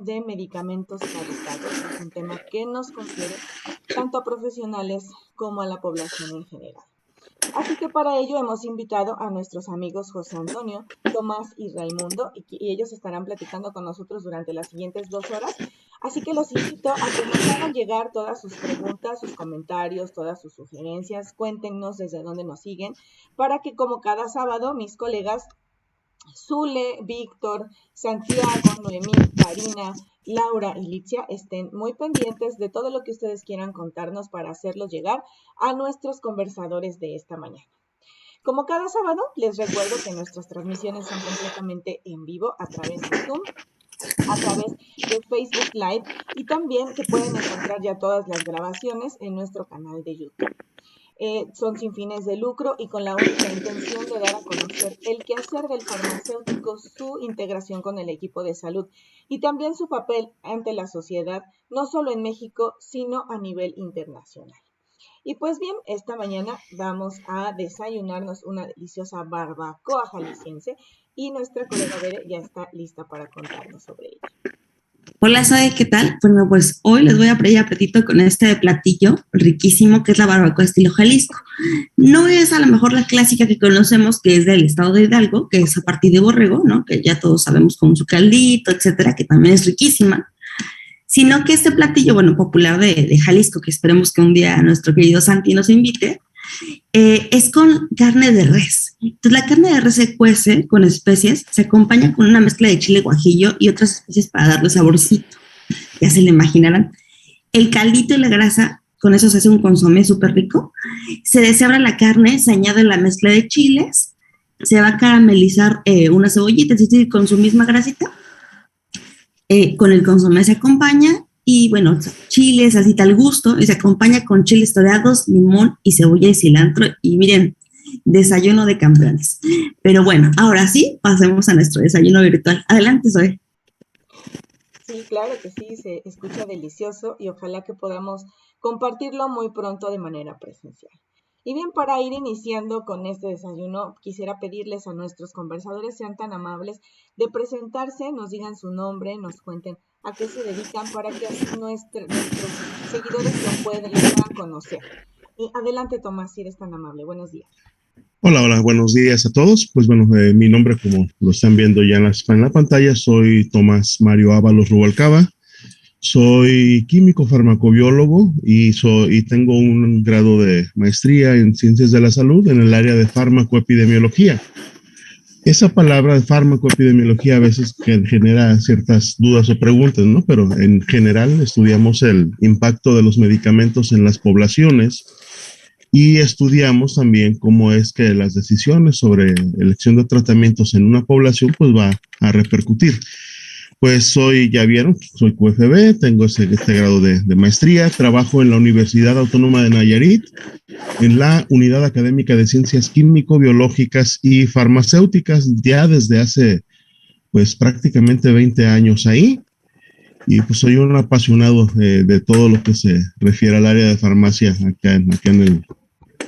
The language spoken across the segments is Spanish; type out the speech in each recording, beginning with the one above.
de medicamentos caducados. Es un tema que nos confiere tanto a profesionales como a la población en general. Así que para ello hemos invitado a nuestros amigos José Antonio, Tomás y Raimundo, y ellos estarán platicando con nosotros durante las siguientes 2 horas. Así que los invito a que nos hagan llegar todas sus preguntas, sus comentarios, todas sus sugerencias. Cuéntenos desde dónde nos siguen, para que como cada sábado mis colegas Zule, Víctor, Santiago, Noemí, Karina, Laura y Litzia estén muy pendientes de todo lo que ustedes quieran contarnos para hacerlo llegar a nuestros conversadores de esta mañana. Como cada sábado, les recuerdo que nuestras transmisiones son completamente en vivo a través de Zoom, a través de Facebook Live, y también que pueden encontrar ya todas las grabaciones en nuestro canal de YouTube. Son sin fines de lucro y con la única intención de dar a conocer el quehacer del farmacéutico, su integración con el equipo de salud y también su papel ante la sociedad, no solo en México, sino a nivel internacional. Y pues bien, esta mañana vamos a desayunarnos una deliciosa barbacoa jalisciense y nuestra colega Bere ya está lista para contarnos sobre ella. Hola, ¿sabe qué tal? Bueno, pues hoy les voy a pedir apetito con este platillo riquísimo que es la barbacoa estilo Jalisco. No es a lo mejor la clásica que conocemos, que es del estado de Hidalgo, que es a partir de borrego, ¿no? Que ya todos sabemos con su caldito, etcétera, que también es riquísima. Sino que este platillo, bueno, popular de Jalisco, que esperemos que un día nuestro querido Santi nos invite, es con carne de res. Entonces la carne de res se cuece con especies, se acompaña con una mezcla de chile guajillo y otras especies para darle saborcito. Ya se le imaginarán. El caldito y la grasa, con eso se hace un consomé súper rico. Se deshebra la carne, se añade la mezcla de chiles, se va a caramelizar una cebollita, es decir, con su misma grasita. Con el consomé se acompaña y bueno, chiles así tal gusto, y se acompaña con chiles toreados, limón y cebolla y cilantro. Y miren, desayuno de campeones. Pero bueno, ahora sí, pasemos a nuestro desayuno virtual. Adelante, Zoe. Sí, claro que sí, se escucha delicioso y ojalá que podamos compartirlo muy pronto de manera presencial. Y bien, para ir iniciando con este desayuno, quisiera pedirles a nuestros conversadores sean tan amables de presentarse, nos digan su nombre, nos cuenten a qué se dedican para que así nuestros seguidores lo puedan conocer. Adelante, Tomás, si eres tan amable. Buenos días. Hola, buenos días a todos. Pues bueno, mi nombre, como lo están viendo ya en la pantalla, soy Tomás Mario Ábalos Rubalcaba. Soy químico farmacobiólogo y tengo un grado de maestría en ciencias de la salud en el área de farmacoepidemiología. Esa palabra de farmacoepidemiología a veces genera ciertas dudas o preguntas, ¿no? Pero en general estudiamos el impacto de los medicamentos en las poblaciones y estudiamos también cómo es que las decisiones sobre elección de tratamientos en una población pues va a repercutir. Pues ya vieron, soy QFB, tengo este grado de maestría, trabajo en la Universidad Autónoma de Nayarit, en la Unidad Académica de Ciencias Químico-Biológicas y Farmacéuticas, ya desde hace pues prácticamente 20 años ahí, y pues soy un apasionado de todo lo que se refiere al área de farmacia acá en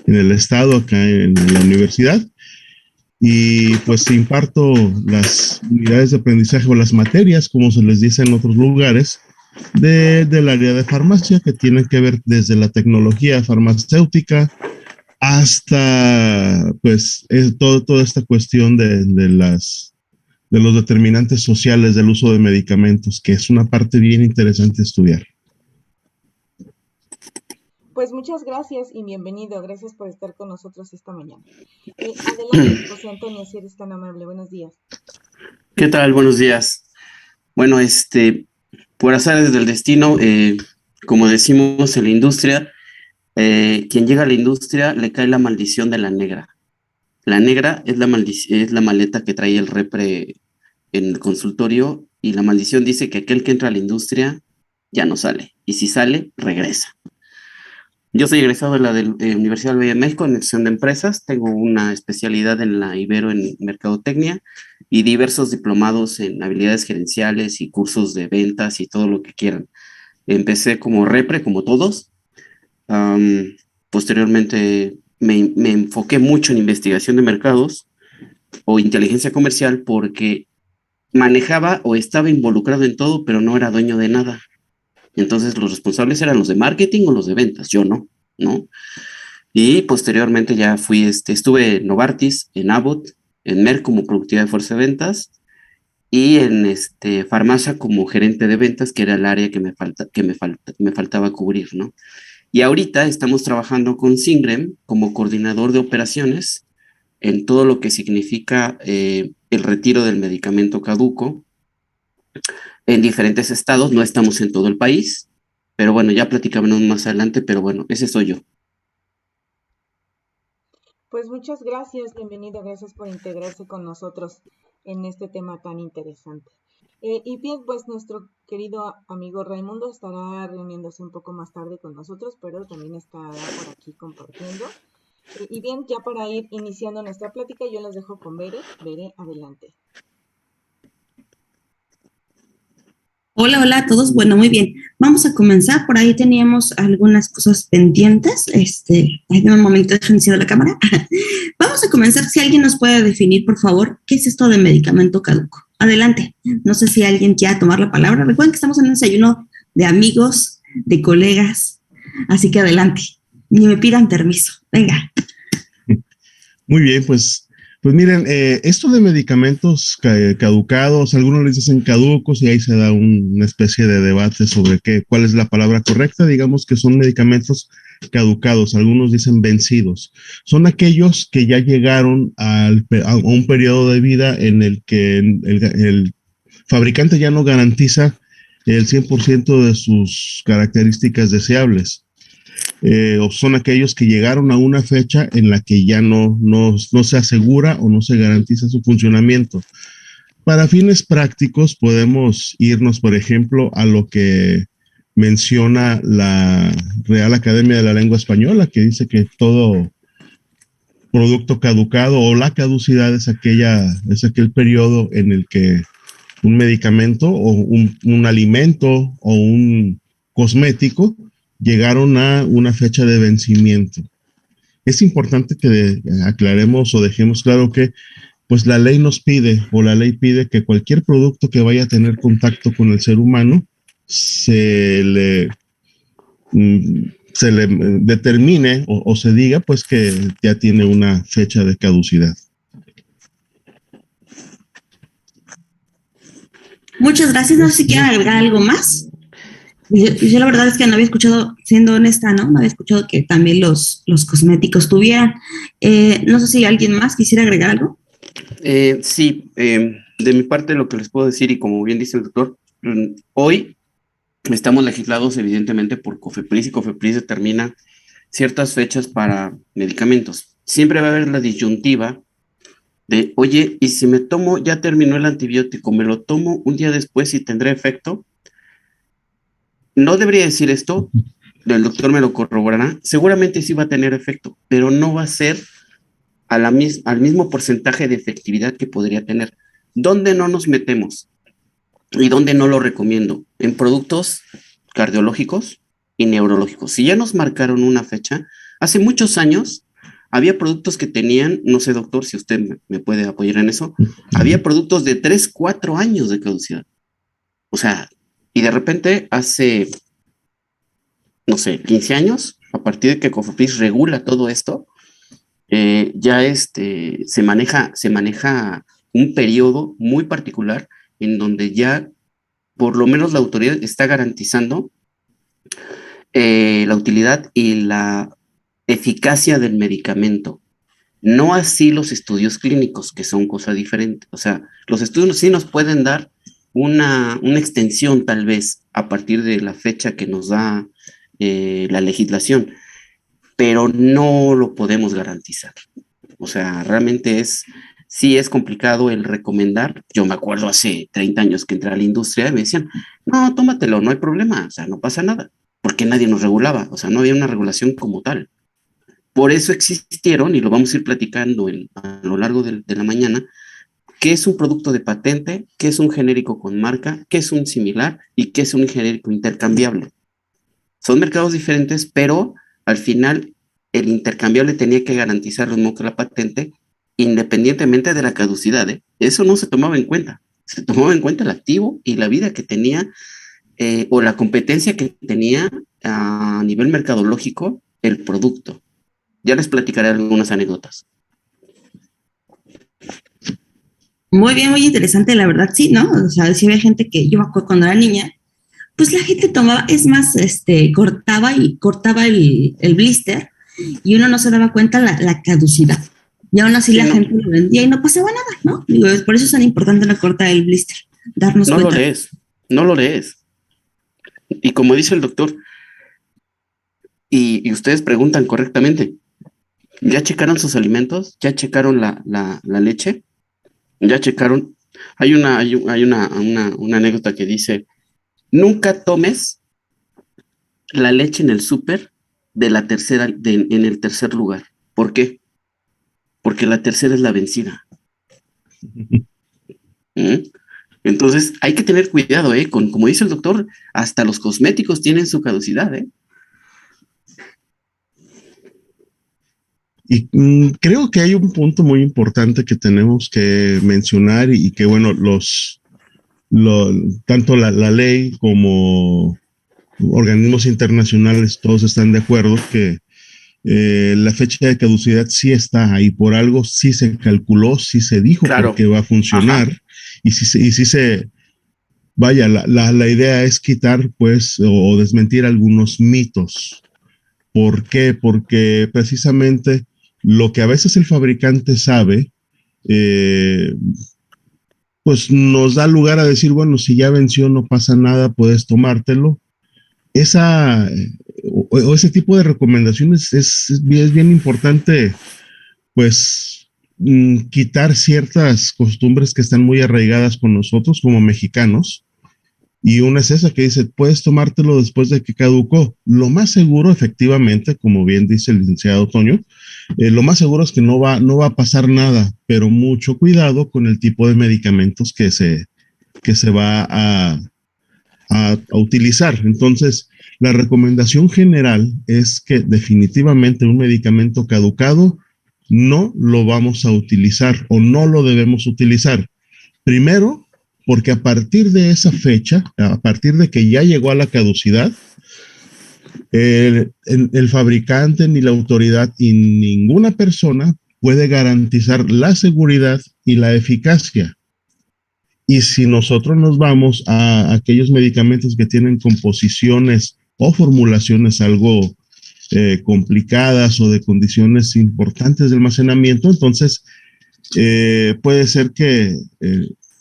el estado, acá en la universidad. Y pues imparto las unidades de aprendizaje o las materias, como se les dice en otros lugares, del área de farmacia, que tienen que ver desde la tecnología farmacéutica hasta pues toda esta cuestión de los determinantes sociales del uso de medicamentos, que es una parte bien interesante de estudiar. Pues muchas gracias y bienvenido. Gracias por estar con nosotros esta mañana. Adelante, José Antonio, si eres tan amable. Buenos días. ¿Qué tal? Buenos días. Bueno, por azares del destino, como decimos en la industria, quien llega a la industria le cae la maldición de la negra. La negra es la maleta que trae el repre en el consultorio y la maldición dice que aquel que entra a la industria ya no sale. Y si sale, regresa. Yo soy egresado de la Universidad del Valle de México en gestión de empresas. Tengo una especialidad en la Ibero en mercadotecnia y diversos diplomados en habilidades gerenciales y cursos de ventas y todo lo que quieran. Empecé como repre, como todos. Posteriormente me enfoqué mucho en investigación de mercados o inteligencia comercial porque manejaba o estaba involucrado en todo, pero no era dueño de nada. Entonces los responsables eran los de marketing o los de ventas, yo no, ¿no? Y posteriormente ya estuve en Novartis, en Abbott, en Merck como productividad de fuerza de ventas y en farmacia como gerente de ventas, que era el área me faltaba cubrir, ¿no? Y ahorita estamos trabajando con Singrem como coordinador de operaciones en todo lo que significa el retiro del medicamento caduco en diferentes estados. No estamos en todo el país, pero bueno, ya platicamos más adelante, pero bueno, ese soy yo. Pues muchas gracias, bienvenido, gracias por integrarse con nosotros en este tema tan interesante. Y bien, pues nuestro querido amigo Raimundo estará reuniéndose un poco más tarde con nosotros, pero también estará por aquí compartiendo. Y bien, ya para ir iniciando nuestra plática, yo los dejo con Bere. Bere, adelante. Hola, hola a todos. Bueno, muy bien. Vamos a comenzar. Por ahí teníamos algunas cosas pendientes. Hay un momento de inicio de la cámara. Vamos a comenzar. Si alguien nos puede definir, por favor, ¿qué es esto de medicamento caduco? Adelante. No sé si alguien quiera tomar la palabra. Recuerden que estamos en un desayuno de amigos, de colegas. Así que adelante. Ni me pidan permiso. Venga. Muy bien, pues miren, esto de medicamentos caducados, algunos les dicen caducos y ahí se da una especie de debate sobre cuál es la palabra correcta. Digamos que son medicamentos caducados, algunos dicen vencidos. Son aquellos que ya llegaron a un periodo de vida en el que el fabricante ya no garantiza el 100% de sus características deseables. O son aquellos que llegaron a una fecha en la que ya no se asegura o no se garantiza su funcionamiento. Para fines prácticos podemos irnos, por ejemplo, a lo que menciona la Real Academia de la Lengua Española, que dice que todo producto caducado o la caducidad es aquel periodo en el que un medicamento o un alimento o un cosmético llegaron a una fecha de vencimiento. Es importante que aclaremos o dejemos claro que pues la ley pide que cualquier producto que vaya a tener contacto con el ser humano se le determine o se diga pues que ya tiene una fecha de caducidad. Muchas gracias. No sé si quieren agregar algo más. Yo la verdad es que no había escuchado, siendo honesta, ¿no? No había escuchado que también los cosméticos tuvieran. No sé si alguien más quisiera agregar algo. Sí, de mi parte lo que les puedo decir, y como bien dice el doctor, hoy estamos legislados evidentemente por COFEPRIS y COFEPRIS determina ciertas fechas para medicamentos. Siempre va a haber la disyuntiva de, oye, ¿y si me tomo, ya terminó el antibiótico, me lo tomo un día después y tendrá efecto? No debería decir esto, el doctor me lo corroborará, seguramente sí va a tener efecto, pero no va a ser al mismo porcentaje de efectividad que podría tener. ¿Dónde no nos metemos? ¿Y dónde no lo recomiendo? En productos cardiológicos y neurológicos. Si ya nos marcaron una fecha, hace muchos años había productos que tenían, no sé doctor si usted me puede apoyar en eso, había productos de 3, 4 años de caducidad. O sea, y de repente hace, no sé, 15 años, a partir de que COFEPRIS regula todo esto, ya se maneja un periodo muy particular en donde ya por lo menos la autoridad está garantizando la utilidad y la eficacia del medicamento. No así los estudios clínicos, que son cosa diferente. O sea, los estudios sí nos pueden dar una extensión tal vez a partir de la fecha que nos da la legislación, pero no lo podemos garantizar. O sea, realmente sí es complicado el recomendar. Yo me acuerdo hace 30 años que entré a la industria y me decían, no, tómatelo, no hay problema, o sea, no pasa nada, porque nadie nos regulaba, o sea, no había una regulación como tal. Por eso existieron, y lo vamos a ir platicando a lo largo de la mañana, qué es un producto de patente, qué es un genérico con marca, qué es un similar y qué es un genérico intercambiable. Son mercados diferentes, pero al final el intercambiable tenía que garantizar lo mismo que la patente, independientemente de la caducidad, ¿eh? Eso no se tomaba en cuenta. se tomaba en cuenta el activo y la vida que tenía o la competencia que tenía a nivel mercadológico el producto. Ya les platicaré algunas anécdotas. Muy bien, muy interesante, la verdad, sí, ¿no? O sea, sí había gente que yo me acuerdo cuando era niña, pues la gente tomaba, es más, cortaba el blister y uno no se daba cuenta la caducidad. Y aún así Sí, la no, gente lo vendía y no pasaba nada, ¿no? Digo, por eso es tan importante no cortar el blister, darnos no lo cuenta. lees, no lo lees. Y como dice el doctor, y ustedes preguntan correctamente, ¿ya checaron sus alimentos? ¿Ya checaron la leche? ¿Ya checaron? Hay una anécdota que dice, nunca tomes la leche en el súper en el tercer lugar. ¿Por qué? Porque la tercera es la vencida. ¿Mm? Entonces hay que tener cuidado, ¿eh? Como dice el doctor, hasta los cosméticos tienen su caducidad, ¿eh? Y creo que hay un punto muy importante que tenemos que mencionar y que, bueno, tanto la ley como organismos internacionales, todos están de acuerdo que la fecha de caducidad sí está ahí, por algo sí se calculó, sí se dijo por Claro. qué va a funcionar Ajá. y sí se, vaya, la idea es quitar pues o desmentir algunos mitos. ¿Por qué? Porque precisamente lo que a veces el fabricante sabe, eh, pues nos da lugar a decir, bueno, si ya venció no pasa nada, puedes tomártelo. Esa o ese tipo de recomendaciones es bien importante, pues quitar ciertas costumbres que están muy arraigadas con nosotros como mexicanos. Y una es esa que dice, puedes tomártelo después de que caducó. Lo más seguro, efectivamente, como bien dice el licenciado Toño, lo más seguro es que no va a pasar nada, pero mucho cuidado con el tipo de medicamentos que se va a utilizar. Entonces, la recomendación general es que definitivamente un medicamento caducado no lo vamos a utilizar o no lo debemos utilizar. Primero, porque a partir de esa fecha, a partir de que ya llegó a la caducidad, el fabricante ni la autoridad y ninguna persona puede garantizar la seguridad y la eficacia. Y si nosotros nos vamos a aquellos medicamentos que tienen composiciones o formulaciones algo complicadas o de condiciones importantes de almacenamiento, entonces puede ser que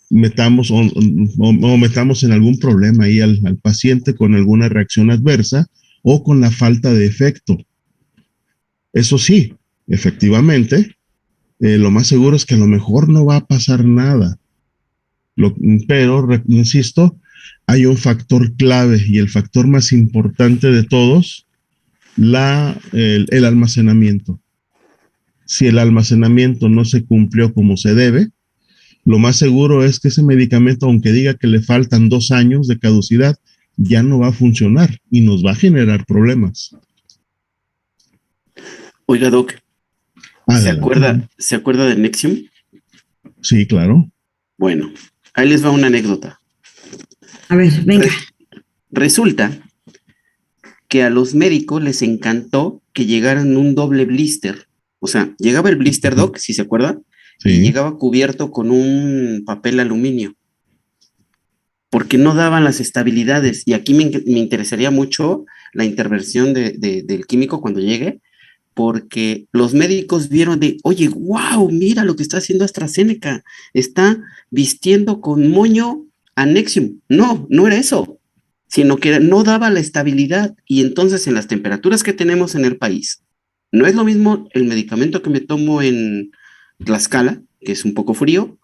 metamos o metamos en algún problema ahí al paciente con alguna reacción adversa o con la falta de efecto. Eso sí, efectivamente, lo más seguro es que a lo mejor no va a pasar nada. Pero, insisto, hay un factor clave y el factor más importante de todos, el almacenamiento. Si el almacenamiento no se cumplió como se debe, lo más seguro es que ese medicamento, aunque diga que le faltan 2 años de caducidad, ya no va a funcionar y nos va a generar problemas. Oiga, Doc, Adelante. ¿se acuerda de Nexium? Sí, claro. Bueno, ahí les va una anécdota. A ver, venga. Resulta que a los médicos les encantó que llegaran un doble blister. O sea, llegaba el blister, Doc, si se acuerda, y Sí. llegaba cubierto con un papel aluminio, porque no daban las estabilidades. Y aquí me interesaría mucho la intervención del químico cuando llegue, porque los médicos vieron oye, wow, mira lo que está haciendo AstraZeneca, está vistiendo con moño a Nexium. No, no era eso, sino que no daba la estabilidad. Y entonces en las temperaturas que tenemos en el país, no es lo mismo el medicamento que me tomo en Tlaxcala, que es un poco frío,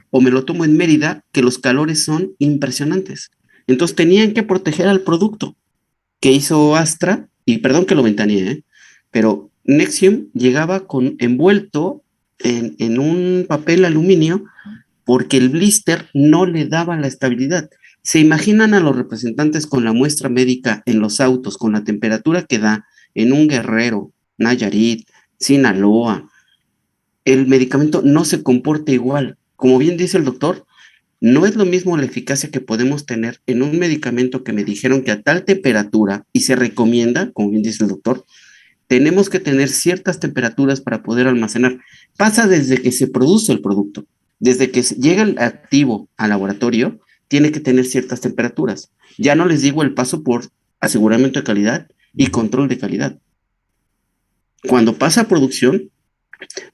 o me lo tomo en Mérida, que los calores son impresionantes. Entonces tenían que proteger al producto que hizo Astra, y perdón que lo ventaneé, pero Nexium llegaba envuelto en un papel aluminio porque el blister no le daba la estabilidad. ¿Se imaginan a los representantes con la muestra médica en los autos, con la temperatura que da en un Guerrero, Nayarit, Sinaloa? El medicamento no se comporta igual. Como bien dice el doctor, No es lo mismo la eficacia que podemos tener en un medicamento que me dijeron que a tal temperatura, y se recomienda, como bien dice el doctor, tenemos que tener ciertas temperaturas para poder almacenar. Pasa desde que se produce el producto, desde que llega el activo al laboratorio, tiene que tener ciertas temperaturas. Ya no les digo el paso por aseguramiento de calidad y control de calidad. Cuando pasa a producción,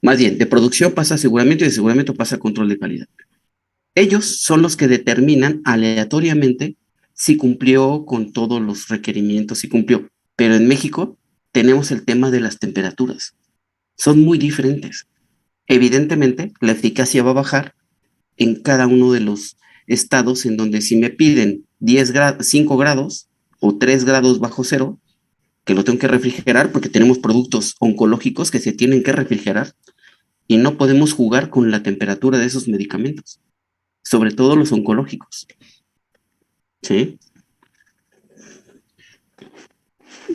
más bien, de producción pasa a aseguramiento y de aseguramiento pasa a control de calidad. Ellos son los que determinan aleatoriamente si cumplió con todos los requerimientos, si cumplió. Pero en México tenemos el tema de las temperaturas. Son muy diferentes. Evidentemente, la eficacia va a bajar en cada uno de los estados en donde si me piden 5 grados o 3 grados bajo cero, que lo tengo que refrigerar porque tenemos productos oncológicos que se tienen que refrigerar y no podemos jugar con la temperatura de esos medicamentos, sobre todo los oncológicos. ¿Sí?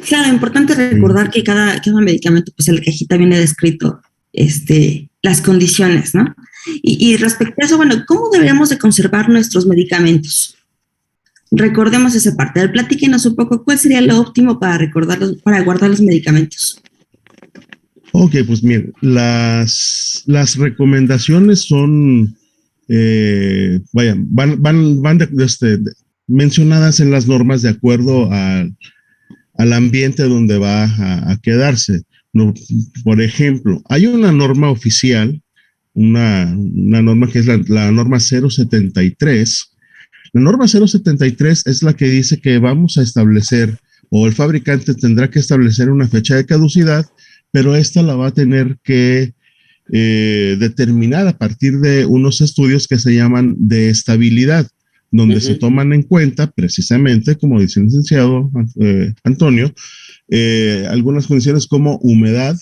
Claro, importante recordar que cada medicamento, pues en la cajita viene descrito las condiciones, ¿no? Y respecto a eso, bueno, ¿cómo deberíamos de conservar nuestros medicamentos? Recordemos esa parte. Platíquenos un poco cuál sería lo óptimo para guardar los medicamentos. Ok, pues miren, las recomendaciones son, mencionadas en las normas de acuerdo al ambiente donde va a quedarse. No, por ejemplo, hay una norma oficial, una norma que es la norma 073. La norma 073 es la que dice que vamos a establecer, o el fabricante tendrá que establecer una fecha de caducidad, pero esta la va a tener que determinar a partir de unos estudios que se llaman de estabilidad, donde se toman en cuenta precisamente, como dice el licenciado Antonio, algunas condiciones como humedad,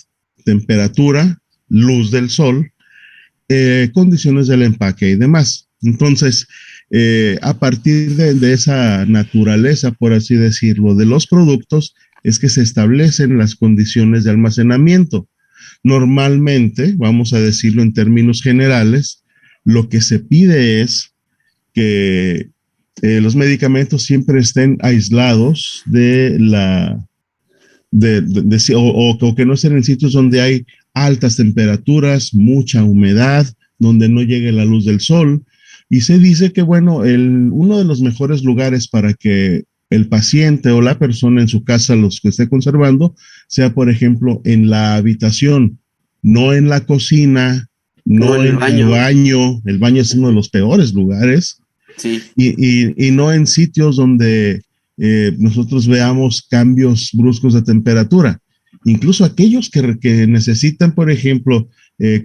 temperatura, luz del sol, condiciones del empaque y demás. Entonces, a partir de esa naturaleza, por así decirlo, de los productos, es que se establecen las condiciones de almacenamiento. Normalmente, vamos a decirlo en términos generales, lo que se pide es que los medicamentos siempre estén aislados o que no estén en sitios donde hay altas temperaturas, mucha humedad, donde no llegue la luz del sol. Y se dice que, bueno, uno de los mejores lugares para que el paciente o la persona en su casa los que esté conservando sea, por ejemplo, en la habitación, no en la cocina, no en el baño. El baño es uno de los peores lugares. Sí. Y no en sitios donde nosotros veamos cambios bruscos de temperatura. Incluso aquellos que necesitan, por ejemplo,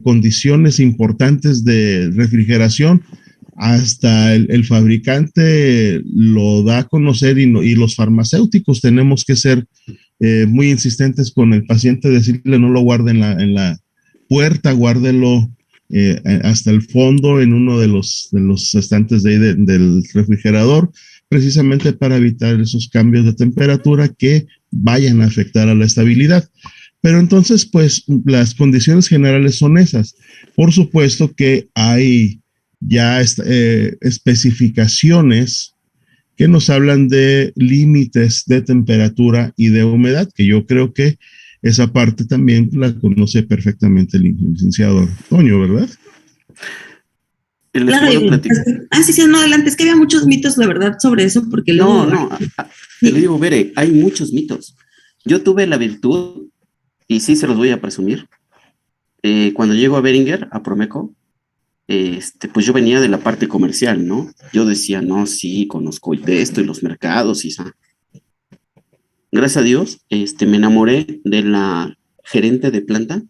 condiciones importantes de refrigeración, hasta el fabricante lo da a conocer y los farmacéuticos tenemos que ser muy insistentes con el paciente, decirle no lo guarde en la puerta, guárdelo hasta el fondo en uno de los estantes del refrigerador, precisamente para evitar esos cambios de temperatura que vayan a afectar a la estabilidad. Pero entonces, pues, las condiciones generales son esas. Por supuesto que hay ya especificaciones que nos hablan de límites de temperatura y de humedad, que yo creo que esa parte también la conoce perfectamente el licenciado Antonio, ¿verdad? Claro, sí, no, adelante, es que había muchos mitos, la verdad, sobre eso, porque luego... Te lo digo, Bere, hay muchos mitos. Yo tuve la virtud, y sí se los voy a presumir, cuando llego a Beringer, a Promeco, pues yo venía de la parte comercial, ¿no? Yo decía, no, sí, conozco de esto y los mercados y gracias a Dios, me enamoré de la gerente de planta,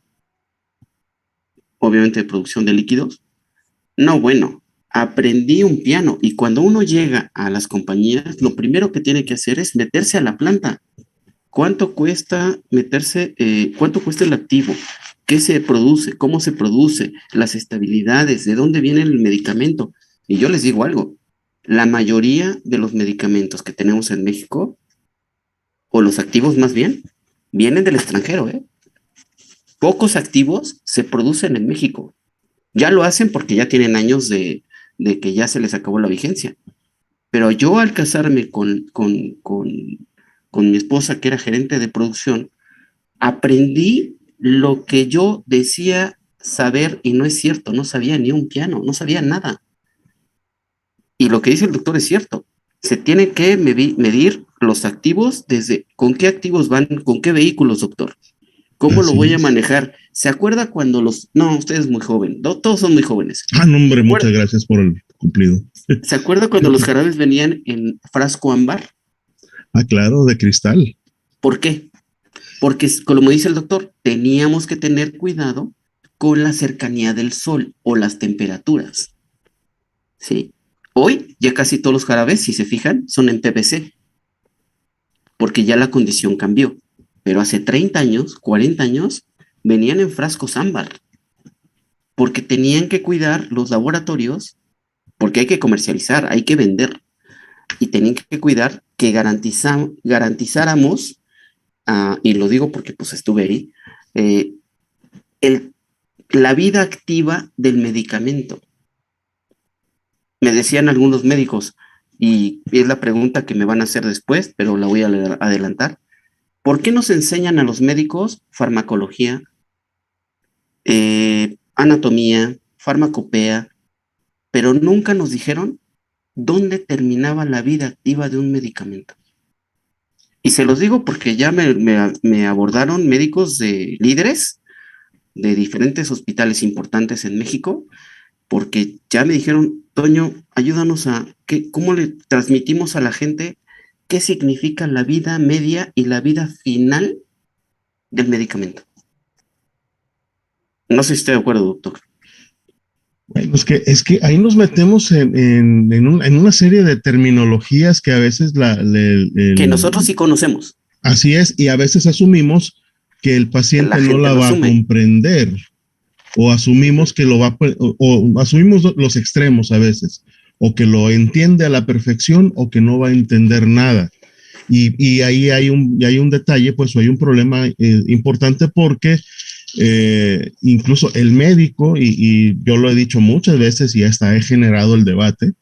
obviamente de producción de líquidos. No, bueno, aprendí un piano y cuando uno llega a las compañías, lo primero que tiene que hacer es meterse a la planta. ¿Cuánto cuesta meterse? ¿Cuánto cuesta el activo? ¿Qué se produce? ¿Cómo se produce? Las estabilidades, ¿de dónde viene el medicamento? Y yo les digo algo, la mayoría de los medicamentos que tenemos en México, o los activos más bien, vienen del extranjero, ¿eh? Pocos activos se producen en México. Ya lo hacen porque ya tienen años de de que ya se les acabó la vigencia. Pero yo al casarme con mi esposa, que era gerente de producción, aprendí lo que yo decía saber y no es cierto, no sabía ni un piano, no sabía nada. Y lo que dice el doctor es cierto. Se tiene que medir los activos desde con qué activos van, con qué vehículos, doctor. ¿Cómo lo Así voy a es. manejar? ¿Se acuerda cuando los... No, usted es muy joven, todos son muy jóvenes. Ah, no, hombre, muchas gracias por el cumplido. ¿Se acuerda cuando los jarabes venían en frasco ámbar? Ah, claro, de cristal. ¿Por qué? Porque, como dice el doctor, teníamos que tener cuidado con la cercanía del sol o las temperaturas. ¿Sí? Hoy ya casi todos los jarabes, si se fijan, son en PVC, porque ya la condición cambió. Pero hace 30 años, 40 años, venían en frascos ámbar, porque tenían que cuidar los laboratorios, porque hay que comercializar, hay que vender, y tenían que cuidar que garantizáramos, y lo digo porque pues estuve ahí, el, la vida activa del medicamento. Me decían algunos médicos, y es la pregunta que me van a hacer después, pero la voy a adelantar. ¿Por qué nos enseñan a los médicos farmacología, anatomía, farmacopea, pero nunca nos dijeron dónde terminaba la vida activa de un medicamento? Y se los digo porque ya me abordaron médicos de líderes de diferentes hospitales importantes en México, porque ya me dijeron, Toño, ayúdanos ¿cómo le transmitimos a la gente qué significa la vida media y la vida final del medicamento? No sé si estoy de acuerdo, doctor. Bueno, es que ahí nos metemos en una serie de terminologías que a veces que nosotros sí conocemos. Así es, y a veces asumimos que el paciente no la va a comprender, o asumimos que lo va o asumimos los extremos a veces, o que lo entiende a la perfección o que no va a entender nada. Y ahí hay un detalle, pues hay un problema importante porque incluso el médico, y yo lo he dicho muchas veces y hasta he generado el debate,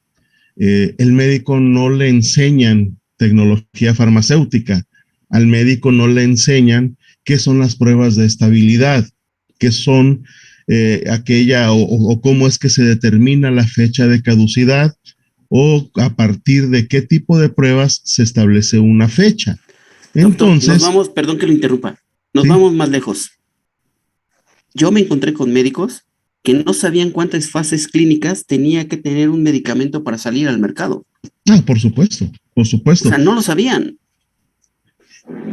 el médico no le enseñan tecnología farmacéutica, al médico no le enseñan qué son las pruebas de estabilidad, qué son o cómo es que se determina la fecha de caducidad, o a partir de qué tipo de pruebas se establece una fecha. Entonces, doctor, nos vamos, perdón que lo interrumpa, nos vamos más lejos. Yo me encontré con médicos que no sabían cuántas fases clínicas tenía que tener un medicamento para salir al mercado. Ah, por supuesto, por supuesto. O sea, no lo sabían.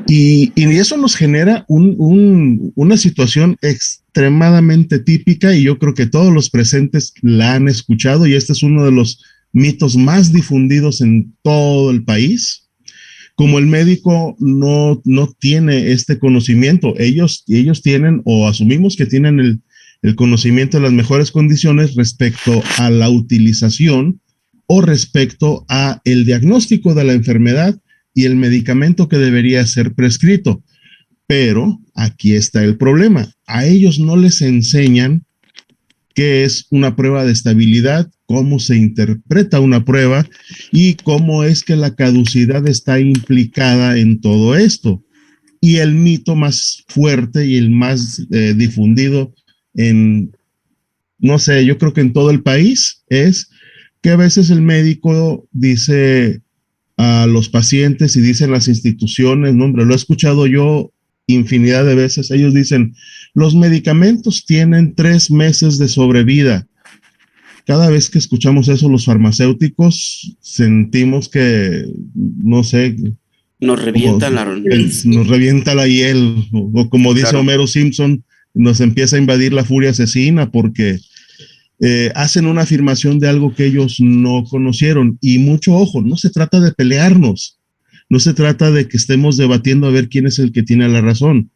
Y eso nos genera una situación extremadamente típica, y yo creo que todos los presentes la han escuchado, y este es uno de los mitos más difundidos en todo el país. Como el médico no tiene este conocimiento, ellos tienen, o asumimos que tienen el conocimiento de las mejores condiciones respecto a la utilización o respecto a el diagnóstico de la enfermedad y el medicamento que debería ser prescrito. Pero aquí está el problema. A ellos no les enseñan qué es una prueba de estabilidad, cómo se interpreta una prueba y cómo es que la caducidad está implicada en todo esto. Y el mito más fuerte y el más difundido no sé, yo creo que en todo el país, es que a veces el médico dice a los pacientes y dicen las instituciones, no, hombre, lo he escuchado yo infinidad de veces, ellos dicen, los medicamentos tienen 3 meses de sobrevida. Cada vez que escuchamos eso, los farmacéuticos sentimos que, no sé, nos revienta nos revienta la hiel, o como dice Homero Simpson, nos empieza a invadir la furia asesina, porque hacen una afirmación de algo que ellos no conocieron. Y mucho ojo, no se trata de pelearnos, no se trata de que estemos debatiendo a ver quién es el que tiene la razón.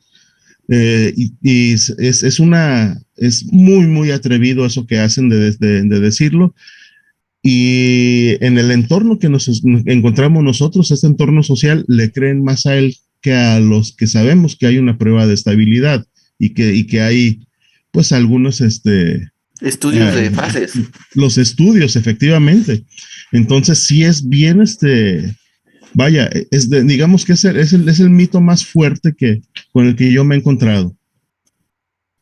Es muy, muy atrevido eso que hacen de decirlo. Y en el entorno que nos encontramos nosotros, este entorno social, le creen más a él que a los que sabemos que hay una prueba de estabilidad y que hay, pues, algunos Estudios de fases. Los estudios, efectivamente. Entonces, sí es bien, vaya, digamos que es el mito más fuerte con el que yo me he encontrado.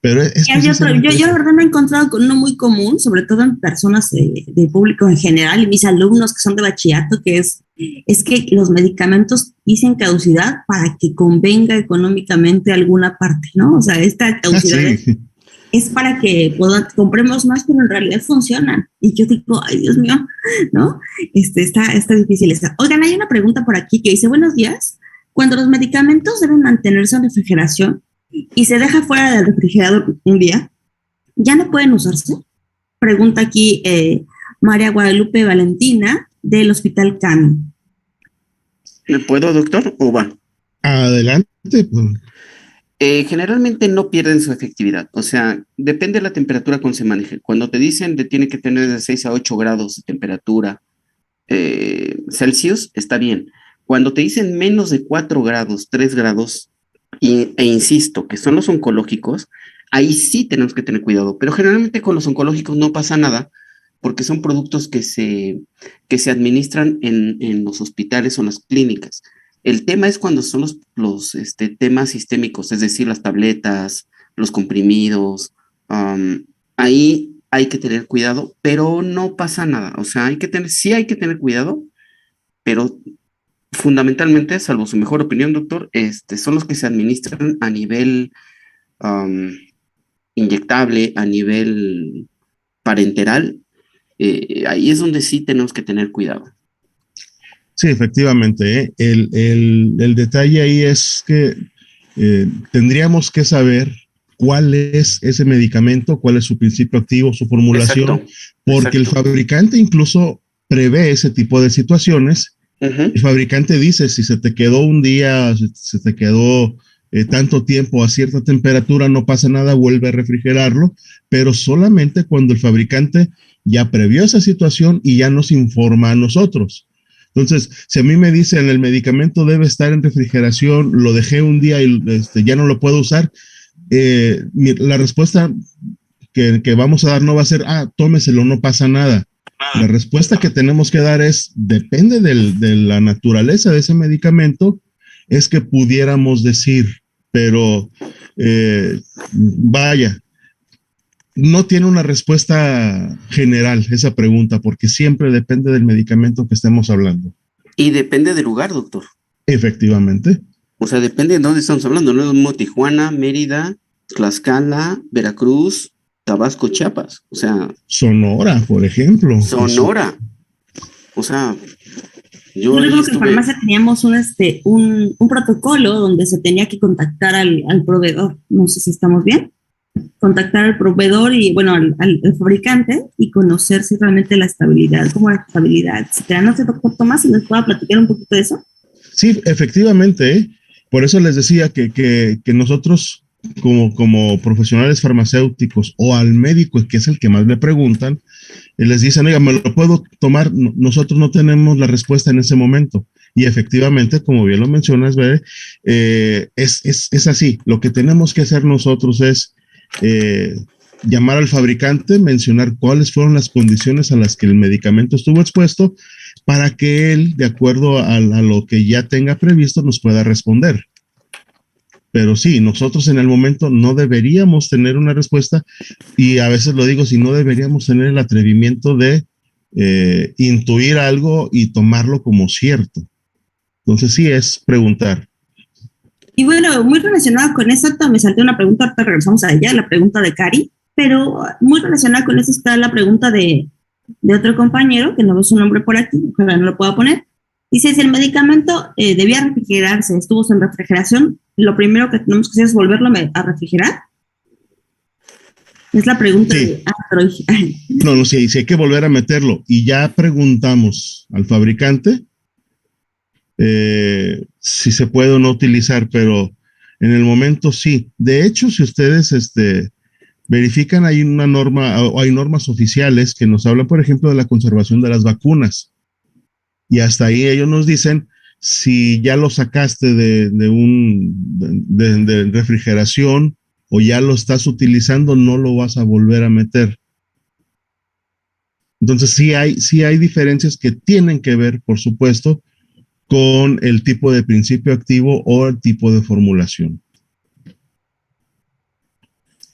Pero hay otro, yo la verdad me he encontrado con uno muy común, sobre todo en personas de público en general, y mis alumnos que son de bachillerato, que es que los medicamentos dicen caducidad para que convenga económicamente alguna parte, ¿no? O sea, esta caducidad es para que compremos más, pero en realidad funcionan. Y yo digo, ay, Dios mío, ¿no? Está difícil. Oigan, hay una pregunta por aquí que dice, buenos días, cuando los medicamentos deben mantenerse en refrigeración y se deja fuera del refrigerador un día, ¿ya no pueden usarse? Pregunta aquí María Guadalupe Valentina del Hospital CAMI. ¿Me puedo, doctor, o va? Adelante. Generalmente no pierden su efectividad, o sea, depende de la temperatura con se maneje. Cuando te dicen que tiene que tener de 6 a 8 grados de temperatura Celsius, está bien. Cuando te dicen menos de 4 grados, 3 grados, e insisto, que son los oncológicos, ahí sí tenemos que tener cuidado, pero generalmente con los oncológicos no pasa nada, porque son productos que se administran en los hospitales o en las clínicas. El tema es cuando son los temas sistémicos, es decir, las tabletas, los comprimidos, ahí hay que tener cuidado, pero no pasa nada. O sea, sí hay que tener cuidado, pero fundamentalmente, salvo su mejor opinión, doctor, son los que se administran a nivel inyectable, a nivel parenteral. Ahí es donde sí tenemos que tener cuidado. Sí, efectivamente. El detalle ahí es que tendríamos que saber cuál es ese medicamento, cuál es su principio activo, su formulación, exacto, porque el fabricante incluso prevé ese tipo de situaciones. Uh-huh. El fabricante dice, si se te quedó un día, si se te quedó tanto tiempo a cierta temperatura, no pasa nada, vuelve a refrigerarlo, pero solamente cuando el fabricante ya previó esa situación y ya nos informa a nosotros. Entonces, si a mí me dicen el medicamento debe estar en refrigeración, lo dejé un día y ya no lo puedo usar, la respuesta que vamos a dar no va a ser, tómeselo, no pasa nada. La respuesta que tenemos que dar es, depende de la naturaleza de ese medicamento, es que pudiéramos decir, pero vaya, no tiene una respuesta general esa pregunta, porque siempre depende del medicamento que estemos hablando. Y depende del lugar, doctor. Efectivamente. O sea, depende de dónde estamos hablando, no es como Tijuana, Mérida, Tlaxcala, Veracruz, Tabasco, Chiapas, o sea... Sonora, por ejemplo. Sonora. O sea... Yo recuerdo que en farmacia teníamos un protocolo donde se tenía que contactar al proveedor. No sé si estamos bien. Contactar al proveedor y, bueno, al fabricante y conocer si realmente la estabilidad, cómo la estabilidad, etcétera. No sé, doctor Tomás, si nos pueda platicar un poquito de eso. Sí, efectivamente. Por eso les decía que nosotros, como profesionales farmacéuticos o al médico, que es el que más le preguntan, les dicen, oiga, ¿me lo puedo tomar? Nosotros no tenemos la respuesta en ese momento. Y efectivamente, como bien lo mencionas, Bebe, es así. Lo que tenemos que hacer nosotros es llamar al fabricante, mencionar cuáles fueron las condiciones a las que el medicamento estuvo expuesto, para que él, de acuerdo a lo que ya tenga previsto, nos pueda responder. Pero sí, nosotros en el momento no deberíamos tener una respuesta, y a veces lo digo, si no deberíamos tener el atrevimiento de intuir algo y tomarlo como cierto. Entonces sí es preguntar. Y bueno, muy relacionada con eso, me salté una pregunta, ahorita regresamos a ella, la pregunta de Cari, pero muy relacionada con eso está la pregunta de otro compañero, que no veo su nombre por aquí, ojalá no lo pueda poner. Dice, si el medicamento debía refrigerarse, estuvo en refrigeración, lo primero que tenemos que hacer es volverlo a refrigerar. Es la pregunta sí. No, sí hay que volver a meterlo. Y ya preguntamos al fabricante si se puede o no utilizar, pero en el momento sí. De hecho, si ustedes verifican, hay una norma, o hay normas oficiales que nos hablan, por ejemplo, de la conservación de las vacunas. Y hasta ahí ellos nos dicen, si ya lo sacaste de refrigeración o ya lo estás utilizando, no lo vas a volver a meter. Entonces sí hay diferencias que tienen que ver, por supuesto, con el tipo de principio activo o el tipo de formulación.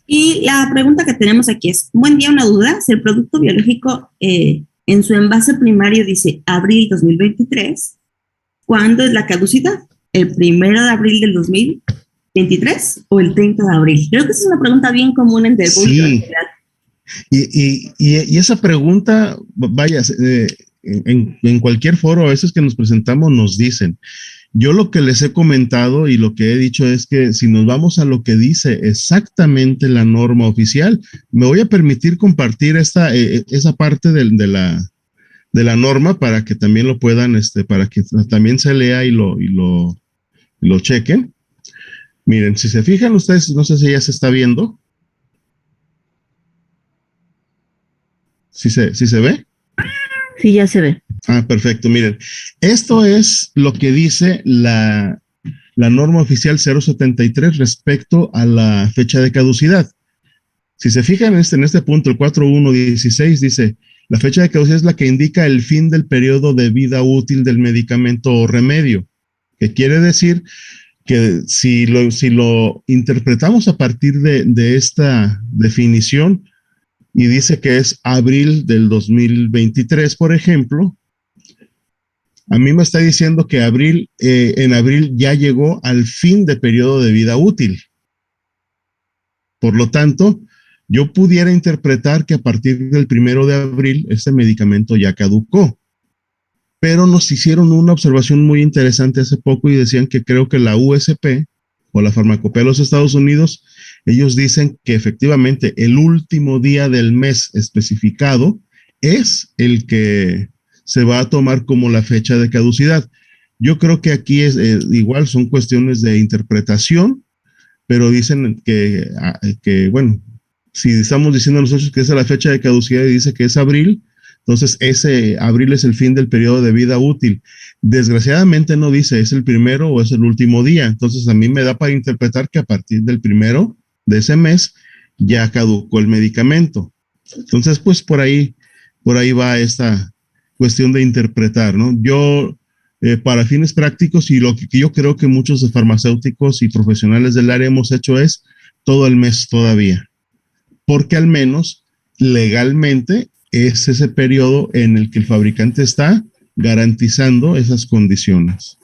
Y la pregunta que tenemos aquí es, buen día, una duda, si el producto biológico en su envase primario dice abril 2023, ¿cuándo es la caducidad? ¿El 1 de abril del 2023 o el 30 de abril? Creo que esa es una pregunta bien común entre el público en general. Y esa pregunta, vaya, en cualquier foro a veces que nos presentamos nos dicen. Yo lo que les he comentado y lo que he dicho es que si nos vamos a lo que dice exactamente la norma oficial, me voy a permitir compartir esa parte de la norma para que también lo puedan, para que también se lea y lo chequen. Miren, si se fijan ustedes, no sé si ya se está viendo. ¿Sí se ve? Sí, ya se ve. Ah, perfecto. Miren, esto es lo que dice la norma oficial 073 respecto a la fecha de caducidad. Si se fijan en este punto, el 4116 dice, la fecha de caducidad es la que indica el fin del periodo de vida útil del medicamento o remedio, que quiere decir que si lo interpretamos a partir de esta definición y dice que es abril del 2023, por ejemplo, a mí me está diciendo que en abril ya llegó al fin de periodo de vida útil. Por lo tanto, yo pudiera interpretar que a partir del 1 de abril este medicamento ya caducó. Pero nos hicieron una observación muy interesante hace poco y decían que creo que la USP o la Farmacopea de los Estados Unidos, ellos dicen que efectivamente el último día del mes especificado es el que se va a tomar como la fecha de caducidad. Yo creo que aquí es igual, son cuestiones de interpretación, pero dicen que, bueno, si estamos diciendo nosotros que esa es la fecha de caducidad y dice que es abril, entonces ese abril es el fin del periodo de vida útil. Desgraciadamente no dice es el primero o es el último día, entonces a mí me da para interpretar que a partir del 1 de ese mes ya caducó el medicamento. Entonces, pues por ahí va esta cuestión de interpretar, ¿no? Yo, para fines prácticos, y lo que yo creo que muchos de farmacéuticos y profesionales del área hemos hecho es todo el mes todavía, porque al menos legalmente es ese periodo en el que el fabricante está garantizando esas condiciones.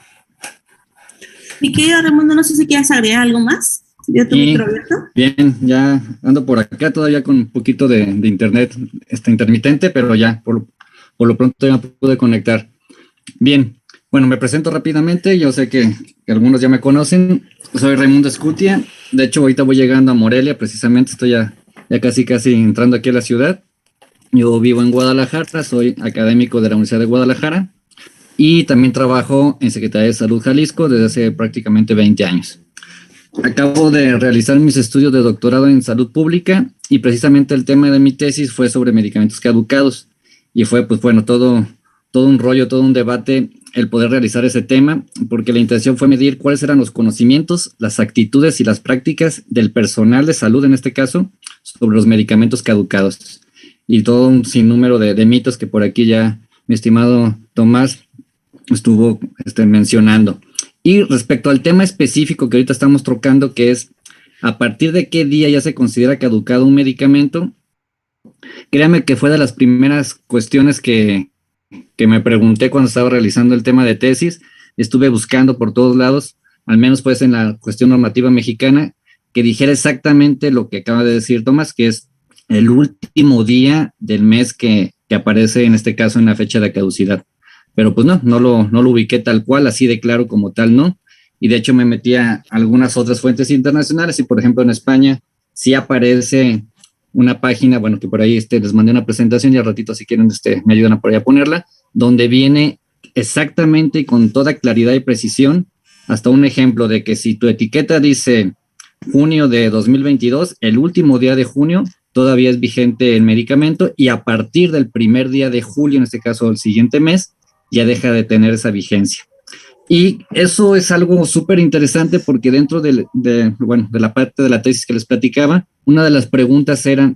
Mi querido Raimundo, no sé si quieres agregar algo más. ¿Ya tu micro abierto? Bien, ya ando por acá todavía con un poquito de internet intermitente, pero ya por lo pronto ya pude conectar. Bien, bueno, me presento rápidamente. Yo sé que algunos ya me conocen. Soy Raimundo Escutia. De hecho, ahorita voy llegando a Morelia, precisamente. Estoy ya casi entrando aquí a la ciudad. Yo vivo en Guadalajara, soy académico de la Universidad de Guadalajara y también trabajo en Secretaría de Salud Jalisco desde hace prácticamente 20 años. Acabo de realizar mis estudios de doctorado en salud pública y precisamente el tema de mi tesis fue sobre medicamentos caducados y fue, pues bueno, todo un rollo, todo un debate el poder realizar ese tema, porque la intención fue medir cuáles eran los conocimientos, las actitudes y las prácticas del personal de salud, en este caso, sobre los medicamentos caducados. Y todo un sinnúmero de mitos que por aquí ya mi estimado Tomás estuvo mencionando. Y respecto al tema específico que ahorita estamos tocando, que es a partir de qué día ya se considera caducado un medicamento, créame que fue de las primeras cuestiones que me pregunté cuando estaba realizando el tema de tesis. Estuve buscando por todos lados, al menos pues en la cuestión normativa mexicana, que dijera exactamente lo que acaba de decir Tomás, que es el último día del mes que aparece en este caso en la fecha de caducidad. Pero pues no lo ubiqué tal cual, así de claro como tal, no. Y de hecho me metí a algunas otras fuentes internacionales y por ejemplo en España sí aparece una página, bueno, que por ahí les mandé una presentación y al ratito si quieren me ayudan a por ahí a ponerla, donde viene exactamente y con toda claridad y precisión hasta un ejemplo de que si tu etiqueta dice junio de 2022, el último día de junio todavía es vigente el medicamento y a partir del primer día de julio, en este caso el siguiente mes, ya deja de tener esa vigencia. Y eso es algo súper interesante porque dentro de la parte de la tesis que les platicaba, una de las preguntas era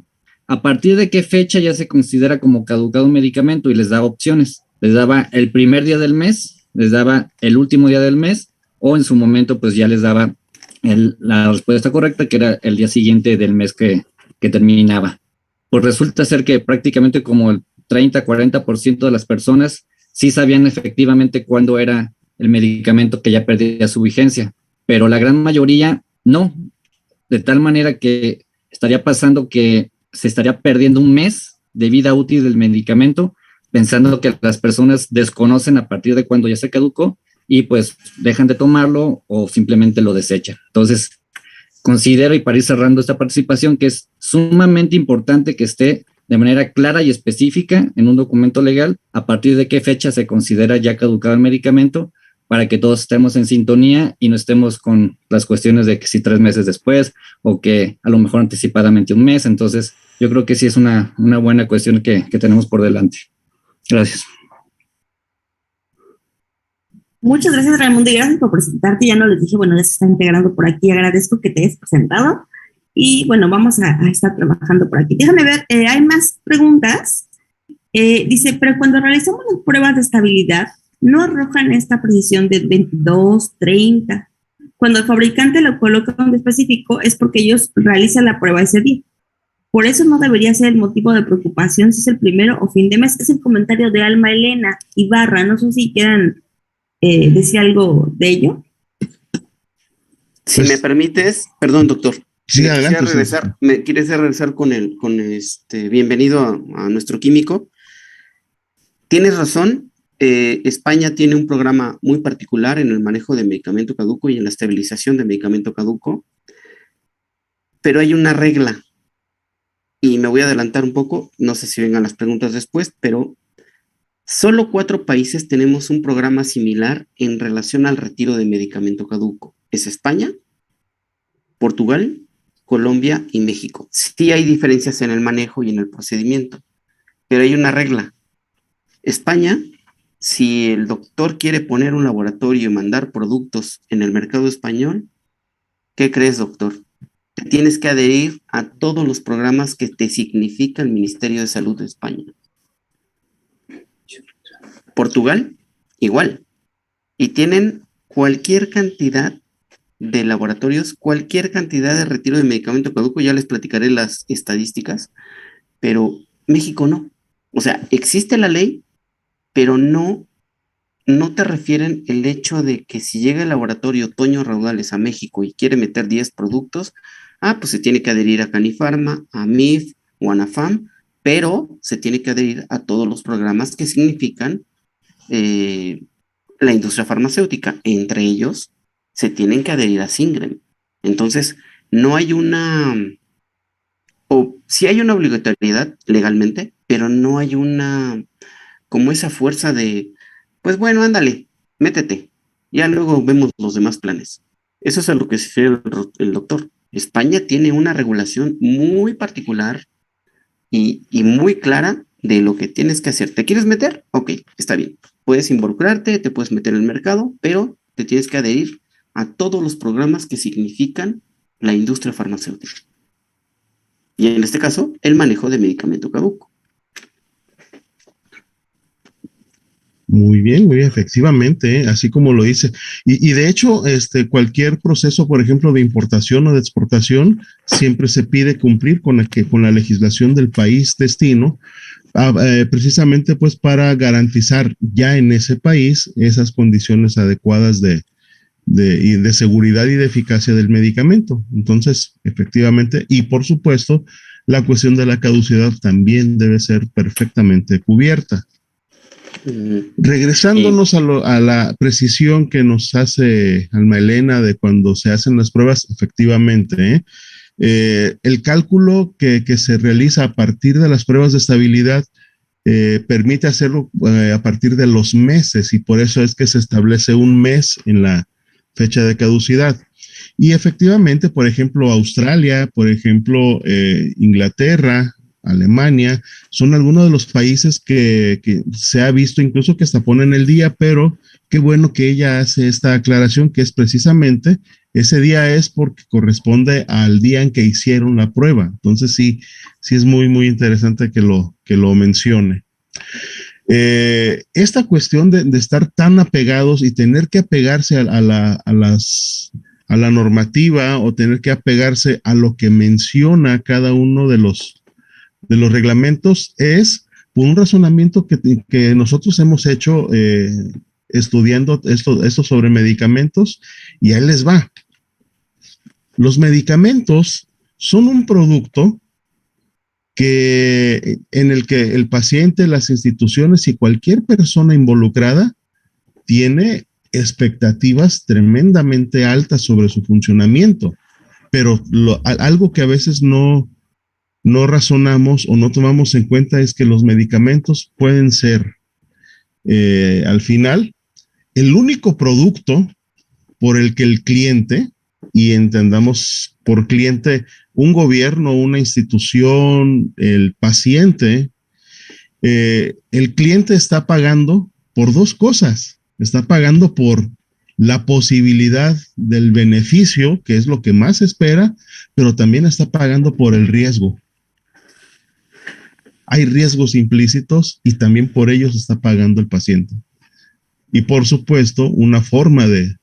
a partir de qué fecha ya se considera como caducado un medicamento, y les daba opciones. Les daba el primer día del mes, les daba el último día del mes, o en su momento pues ya les daba la respuesta correcta, que era el día siguiente del mes que terminaba. Pues resulta ser que prácticamente como el 30-40% de las personas sí sabían efectivamente cuándo era el medicamento que ya perdía su vigencia, pero la gran mayoría no, de tal manera que estaría pasando que se estaría perdiendo un mes de vida útil del medicamento, pensando que las personas desconocen a partir de cuándo ya se caducó y pues dejan de tomarlo o simplemente lo desechan. Entonces, considero, y para ir cerrando esta participación, que es sumamente importante que esté de manera clara y específica en un documento legal a partir de qué fecha se considera ya caducado el medicamento, para que todos estemos en sintonía y no estemos con las cuestiones de que si 3 meses después o que a lo mejor anticipadamente un mes. Entonces, yo creo que sí es una buena cuestión que tenemos por delante. Gracias. Muchas gracias, Raimundo, y gracias por presentarte. Ya no les dije, bueno, ya se está integrando por aquí. Agradezco que te hayas presentado. Y bueno, vamos a estar trabajando por aquí. Déjame ver, hay más preguntas. Dice, pero cuando realizamos las pruebas de estabilidad, no arrojan esta precisión de 22, 30. Cuando el fabricante lo coloca donde específico es porque ellos realizan la prueba ese día. Por eso no debería ser el motivo de preocupación si es el primero o fin de mes. Es el comentario de Alma Elena Ibarra. No sé si quieran decir algo de ello. Si me permites, perdón, doctor. Sí, adelante. Quieres regresar con bienvenido a nuestro químico. Tienes razón. España tiene un programa muy particular en el manejo de medicamento caduco y en la estabilización de medicamento caduco, pero hay una regla, y me voy a adelantar un poco, no sé si vengan las preguntas después, pero solo 4 países tenemos un programa similar en relación al retiro de medicamento caduco. Es España, Portugal, Colombia y México. Sí hay diferencias en el manejo y en el procedimiento, pero hay una regla. España, si el doctor quiere poner un laboratorio y mandar productos en el mercado español, ¿qué crees, doctor? Te tienes que adherir a todos los programas que te significa el Ministerio de Salud de España. Portugal, igual. Y tienen cualquier cantidad de laboratorios, cualquier cantidad de retiro de medicamento caduco, ya les platicaré las estadísticas, pero México no. O sea, existe la ley, pero no te refieren el hecho de que si llega el laboratorio Toño Raudales a México y quiere meter 10 productos, pues se tiene que adherir a Canifarma, a MIF o a ANAFAM, pero se tiene que adherir a todos los programas que significan la industria farmacéutica. Entre ellos, se tienen que adherir a Singrem. Entonces, no hay sí hay una obligatoriedad legalmente, pero no hay como esa fuerza de, pues bueno, ándale, métete, ya luego vemos los demás planes. Eso es a lo que se refiere el doctor. España tiene una regulación muy particular y muy clara de lo que tienes que hacer. ¿Te quieres meter? Ok, está bien. Puedes involucrarte, te puedes meter en el mercado, pero te tienes que adherir a todos los programas que significan la industria farmacéutica. Y en este caso, el manejo de medicamento caduco. Muy bien, efectivamente, así como lo dice. Y de hecho, cualquier proceso, por ejemplo, de importación o de exportación, siempre se pide cumplir con la legislación del país destino, precisamente pues para garantizar ya en ese país esas condiciones adecuadas de seguridad y de eficacia del medicamento. Entonces, efectivamente, y por supuesto, la cuestión de la caducidad también debe ser perfectamente cubierta. Regresándonos a la precisión que nos hace Alma Elena de cuando se hacen las pruebas, efectivamente, el cálculo que se realiza a partir de las pruebas de estabilidad permite hacerlo a partir de los meses, y por eso es que se establece un mes en la fecha de caducidad. Y efectivamente, por ejemplo, Australia, por ejemplo, Inglaterra, Alemania, son algunos de los países que se ha visto incluso que hasta ponen el día, pero qué bueno que ella hace esta aclaración, que es precisamente ese día es porque corresponde al día en que hicieron la prueba. Entonces sí, sí es muy, muy interesante que lo mencione. Esta cuestión de estar tan apegados y tener que apegarse a la normativa o tener que apegarse a lo que menciona cada uno de los reglamentos es por un razonamiento que nosotros hemos hecho estudiando esto sobre medicamentos, y ahí les va. Los medicamentos son un producto en el que el paciente, las instituciones y cualquier persona involucrada tiene expectativas tremendamente altas sobre su funcionamiento, pero algo que a veces no razonamos o no tomamos en cuenta es que los medicamentos pueden ser, al final, el único producto por el que el cliente, y entendamos por cliente un gobierno, una institución, el paciente, el cliente está pagando por dos cosas. Está pagando por la posibilidad del beneficio, que es lo que más espera, pero también está pagando por el riesgo. Hay riesgos implícitos y también por ellos está pagando el paciente. Y por supuesto, una forma de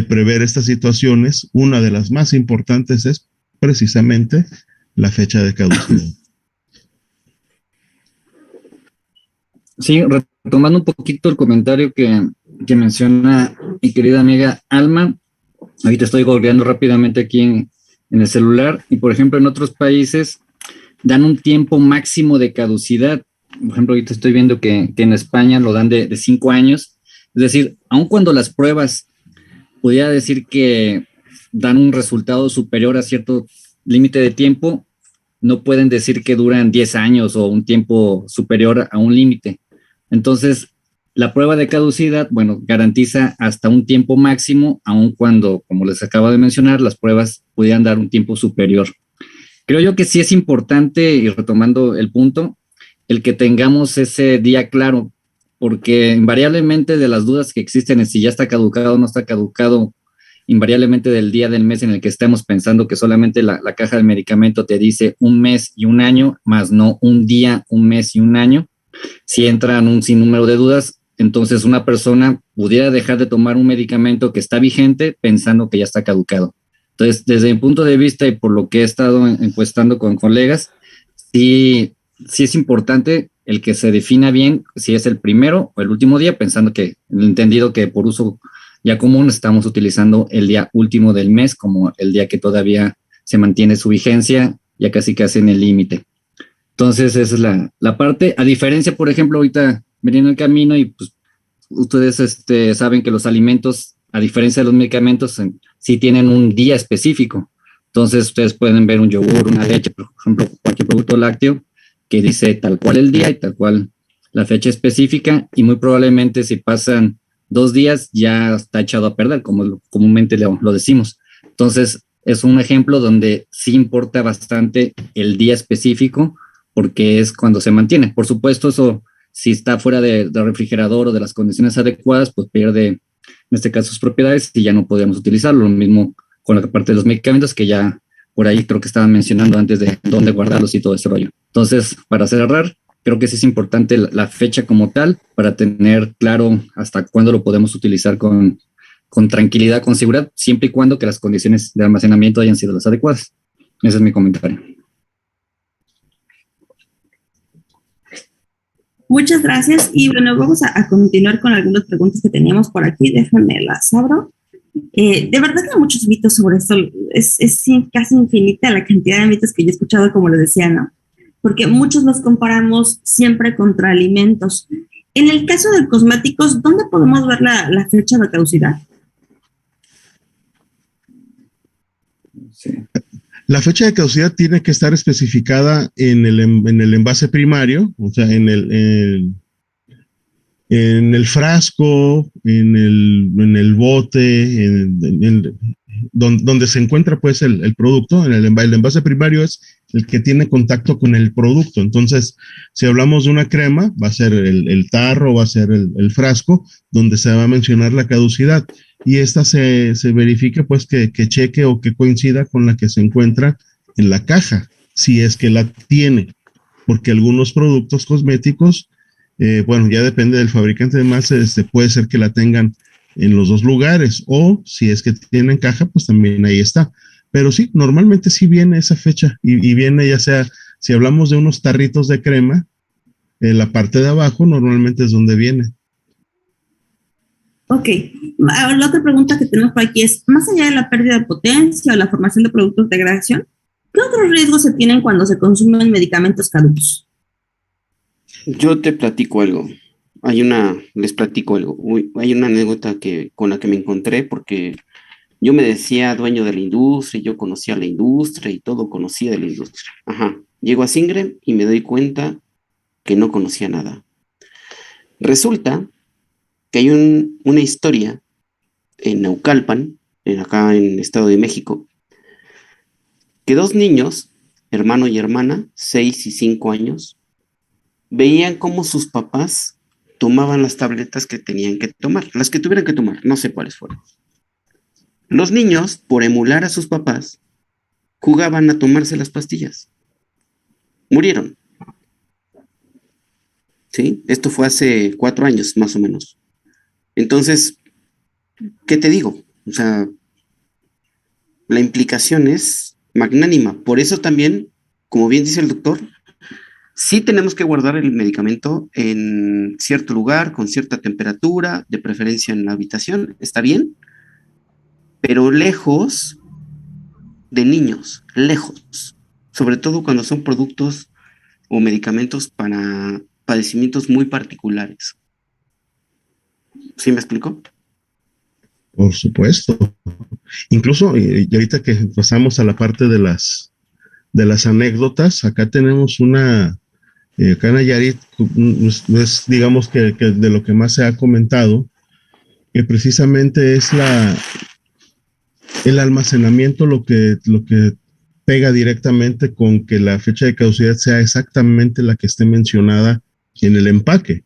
prever estas situaciones, una de las más importantes es precisamente la fecha de caducidad. Sí, retomando un poquito el comentario que menciona mi querida amiga Alma, ahorita estoy googleando rápidamente aquí en el celular, y por ejemplo en otros países dan un tiempo máximo de caducidad. Por ejemplo, ahorita estoy viendo que en España lo dan de 5 años, es decir, aun cuando las pruebas pudiera decir que dan un resultado superior a cierto límite de tiempo, no pueden decir que duran 10 años o un tiempo superior a un límite. Entonces, la prueba de caducidad, bueno, garantiza hasta un tiempo máximo, aun cuando, como les acabo de mencionar, las pruebas pudieran dar un tiempo superior. Creo yo que sí es importante, y retomando el punto, el que tengamos ese día claro, porque invariablemente de las dudas que existen en si ya está caducado o no está caducado, invariablemente del día del mes en el que estemos pensando que solamente la caja del medicamento te dice un mes y un año, más no un día, un mes y un año, si entran un sinnúmero de dudas, entonces una persona pudiera dejar de tomar un medicamento que está vigente pensando que ya está caducado. Entonces, desde mi punto de vista y por lo que he estado encuestando con colegas, sí es importante el que se defina bien si es el primero o el último día, pensando que, entendido que por uso ya común estamos utilizando el día último del mes como el día que todavía se mantiene su vigencia, ya casi en el límite. Entonces, esa es la parte. A diferencia, por ejemplo, ahorita venía en el camino y pues ustedes saben que los alimentos, a diferencia de los medicamentos, sí tienen un día específico. Entonces, ustedes pueden ver un yogur, una leche, por ejemplo, cualquier producto lácteo que dice tal cual el día y tal cual la fecha específica, y muy probablemente si pasan 2 días ya está echado a perder, como comúnmente lo decimos. Entonces, es un ejemplo donde sí importa bastante el día específico, porque es cuando se mantiene. Por supuesto, eso, si está fuera del refrigerador o de las condiciones adecuadas, pues pierde, en este caso, sus propiedades y ya no podemos utilizarlo. Lo mismo con la parte de los medicamentos, que ya por ahí creo que estaban mencionando antes de dónde guardarlos y todo ese rollo. Entonces, para cerrar, creo que sí es importante la fecha como tal, para tener claro hasta cuándo lo podemos utilizar con tranquilidad, con seguridad, siempre y cuando que las condiciones de almacenamiento hayan sido las adecuadas. Ese es mi comentario. Muchas gracias. Y bueno, vamos a continuar con algunas preguntas que teníamos por aquí. Déjenme las abro. De verdad que hay muchos mitos sobre esto. Es casi infinita la cantidad de mitos que yo he escuchado, como les decía, ¿no? Porque muchos los comparamos siempre contra alimentos. En el caso de cosméticos, ¿dónde podemos ver la fecha de caducidad? Sí. La fecha de caducidad tiene que estar especificada en el envase primario, o sea, en el frasco, en el bote, donde se encuentra pues el producto, el envase primario es el que tiene contacto con el producto. Entonces, si hablamos de una crema, va a ser el tarro, va a ser el frasco, donde se va a mencionar la caducidad. Y esta se verifique pues que cheque o que coincida con la que se encuentra en la caja, si es que la tiene. Porque algunos productos cosméticos, bueno, ya depende del fabricante, además, puede ser que la tengan en los dos lugares, o si es que tienen caja, pues también ahí está. Pero sí, normalmente sí viene esa fecha y viene ya sea, si hablamos de unos tarritos de crema, la parte de abajo normalmente es donde viene. Ok, la otra pregunta que tenemos por aquí es, más allá de la pérdida de potencia o la formación de productos de degradación, ¿qué otros riesgos se tienen cuando se consumen medicamentos caducos? Yo te platico algo. Les platico algo. Hay una anécdota con la que me encontré porque yo me decía dueño de la industria, yo conocía la industria y todo conocía de la industria. Ajá. Llego a Singrem y me doy cuenta que no conocía nada. Resulta que hay una historia en Naucalpan, acá en Estado de México, que dos niños, hermano y hermana, 6 y 5 años, veían cómo sus papás tomaban las tabletas que tenían que tomar, las que tuvieran que tomar, no sé cuáles fueron. Los niños, por emular a sus papás, jugaban a tomarse las pastillas. Murieron. ¿Sí? Esto fue hace 4 años, más o menos. Entonces, ¿qué te digo? O sea, la implicación es magnánima. Por eso también, como bien dice el doctor, sí tenemos que guardar el medicamento en cierto lugar, con cierta temperatura, de preferencia en la habitación, está bien, pero lejos de niños, lejos, sobre todo cuando son productos o medicamentos para padecimientos muy particulares. ¿Sí me explico? Por supuesto. Incluso, y ahorita que pasamos a la parte de las anécdotas, acá tenemos acá en Nayarit, es, digamos que de lo que más se ha comentado, que precisamente es el almacenamiento lo que pega directamente con que la fecha de caducidad sea exactamente la que esté mencionada en el empaque.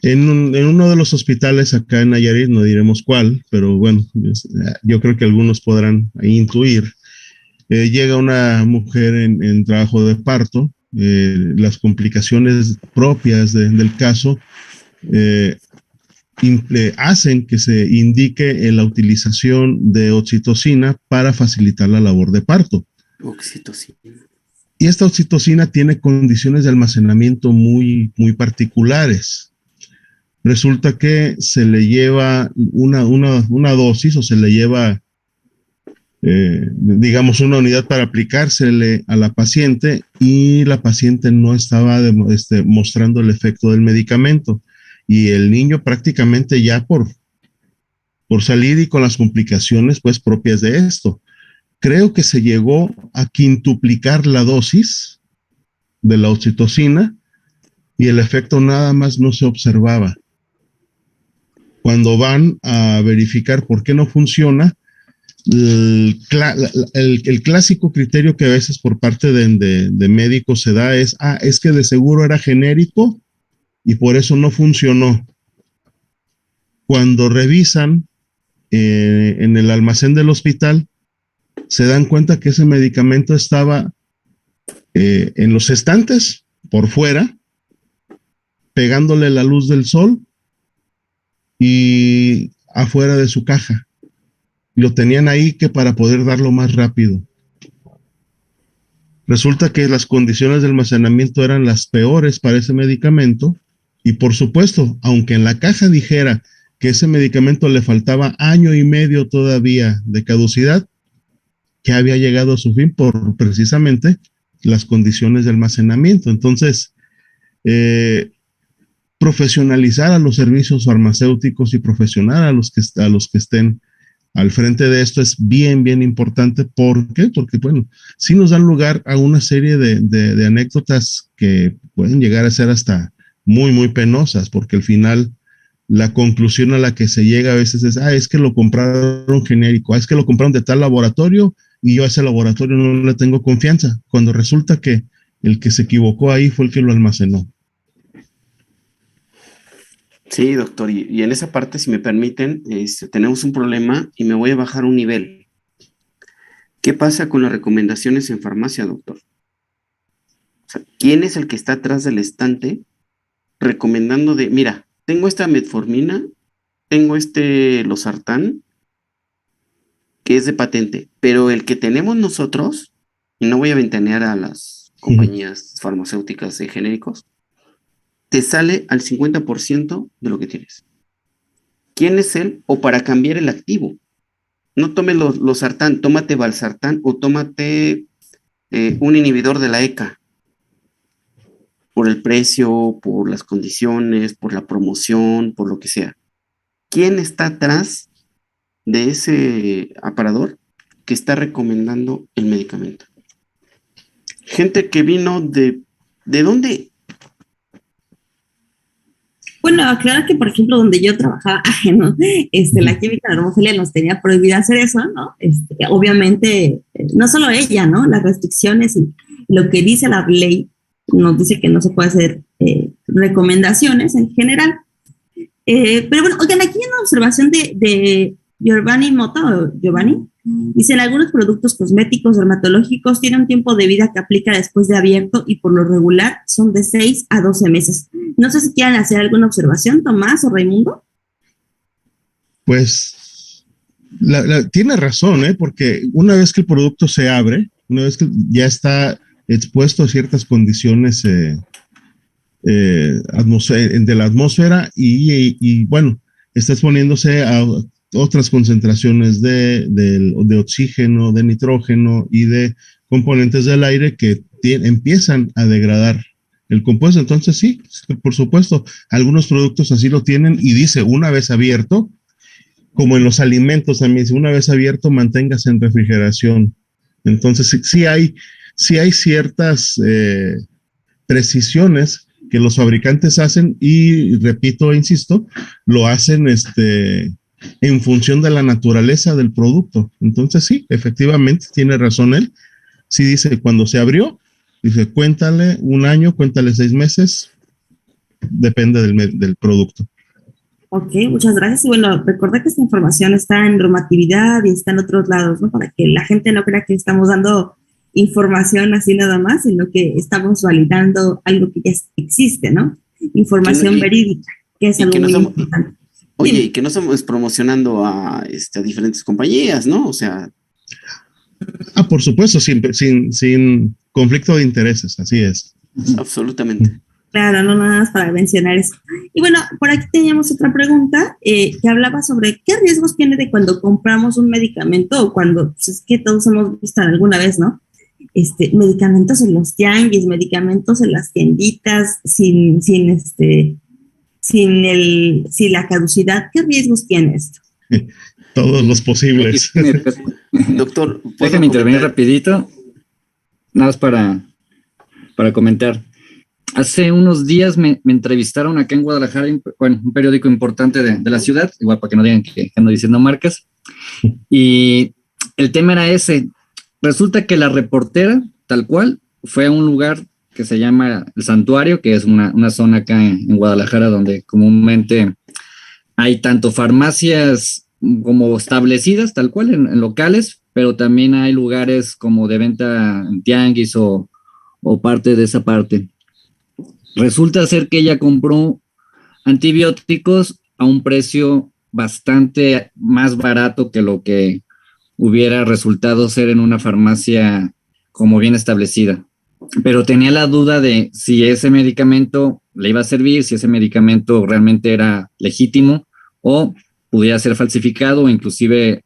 En uno de los hospitales acá en Nayarit, no diremos cuál, pero bueno, yo creo que algunos podrán intuir, llega una mujer en trabajo de parto, las complicaciones propias del caso hacen que se indique la utilización de oxitocina para facilitar la labor de parto. Oxitocina. Y esta oxitocina tiene condiciones de almacenamiento muy, muy particulares. Resulta que se le lleva una dosis o se le lleva, digamos, una unidad para aplicársele a la paciente y la paciente no estaba mostrando el efecto del medicamento. Y el niño prácticamente ya por salir y con las complicaciones pues propias de esto. Creo que se llegó a quintuplicar la dosis de la oxitocina y el efecto nada más no se observaba. Cuando van a verificar por qué no funciona, el clásico criterio que a veces por parte de médicos se da es que de seguro era genérico y por eso no funcionó. Cuando revisan en el almacén del hospital, se dan cuenta que ese medicamento estaba en los estantes, por fuera, pegándole la luz del sol y afuera de su caja. Lo tenían ahí que para poder darlo más rápido. Resulta que las condiciones de almacenamiento eran las peores para ese medicamento y por supuesto, aunque en la caja dijera que ese medicamento le faltaba 1 año y medio todavía de caducidad, que había llegado a su fin por precisamente las condiciones de almacenamiento. Entonces, profesionalizar a los servicios farmacéuticos y profesionar a los que estén al frente de esto es bien, bien importante. ¿Por qué? Porque, bueno, sí nos dan lugar a una serie de anécdotas que pueden llegar a ser hasta muy, muy penosas, porque al final la conclusión a la que se llega a veces es, es que lo compraron genérico, es que lo compraron de tal laboratorio y yo a ese laboratorio no le tengo confianza, cuando resulta que el que se equivocó ahí fue el que lo almacenó. Sí, doctor, y en esa parte, si me permiten, tenemos un problema y me voy a bajar un nivel. ¿Qué pasa con las recomendaciones en farmacia, doctor? O sea, ¿quién es el que está atrás del estante recomendando mira, tengo esta metformina, tengo losartán, que es de patente, pero el que tenemos nosotros, y no voy a ventanear a las compañías farmacéuticas de genéricos, te sale al 50% de lo que tienes. ¿Quién es él? O para cambiar el activo. No tomes losartán, tómate valsartán o tómate un inhibidor de la ECA. Por el precio, por las condiciones, por la promoción, por lo que sea. ¿Quién está atrás de ese aparador que está recomendando el medicamento? Gente que vino ¿de dónde? Bueno, aclarar que, por ejemplo, donde yo trabajaba, ¿no? La química de la hemofilia nos tenía prohibida hacer eso, ¿no? Obviamente, no solo ella, ¿no? Las restricciones y lo que dice la ley nos dice que no se puede hacer recomendaciones en general. Pero bueno, oigan, aquí hay una observación de Giovanni Mota, dice, en algunos productos cosméticos dermatológicos tienen un tiempo de vida que aplica después de abierto y por lo regular son de 6 a 12 meses. No sé si quieran hacer alguna observación, Tomás o Raimundo. Pues tiene razón, porque una vez que el producto se abre, una vez que ya está expuesto a ciertas condiciones de la atmósfera y bueno, está exponiéndose a otras concentraciones de oxígeno, de nitrógeno y de componentes del aire que empiezan a degradar el compuesto. Entonces sí, por supuesto, algunos productos así lo tienen y dice una vez abierto, como en los alimentos también, dice una vez abierto manténgase en refrigeración. Entonces sí hay ciertas precisiones que los fabricantes hacen y repito e insisto, lo hacen en función de la naturaleza del producto. Entonces sí, efectivamente tiene razón él. Sí dice cuando se abrió, dice cuéntale un año, cuéntale 6 meses, depende del producto. Ok, muchas gracias. Y bueno, recuerda que esta información está en normatividad y está en otros lados, ¿no? Para que la gente no crea que estamos dando información así nada más, sino que estamos validando algo que ya existe, ¿no? Información verídica, que es algo muy importante. Oye, y que no estamos promocionando a diferentes compañías, ¿no? O sea... por supuesto, sin conflicto de intereses, así es. Absolutamente. Claro, no nada más para mencionar eso. Y bueno, por aquí teníamos otra pregunta que hablaba sobre qué riesgos tiene de cuando compramos un medicamento o cuando, pues es que todos hemos visto alguna vez, ¿no? Medicamentos en los tianguis, medicamentos en las tienditas, sin la caducidad. ¿Qué riesgos tiene esto? Todos los posibles. Doctor, déjame intervenir rapidito, nada más para comentar. Hace unos días me entrevistaron acá en Guadalajara, un periódico importante de la ciudad, igual para que no digan que ando diciendo marcas, y el tema era ese. Resulta que la reportera, tal cual, fue a un lugar que se llama El Santuario, que es una zona acá en Guadalajara donde comúnmente hay tanto farmacias como establecidas, tal cual, en locales, pero también hay lugares como de venta en tianguis o parte de esa parte. Resulta ser que ella compró antibióticos a un precio bastante más barato que lo que hubiera resultado ser en una farmacia como bien establecida. Pero tenía la duda de si ese medicamento le iba a servir, si ese medicamento realmente era legítimo o pudiera ser falsificado o inclusive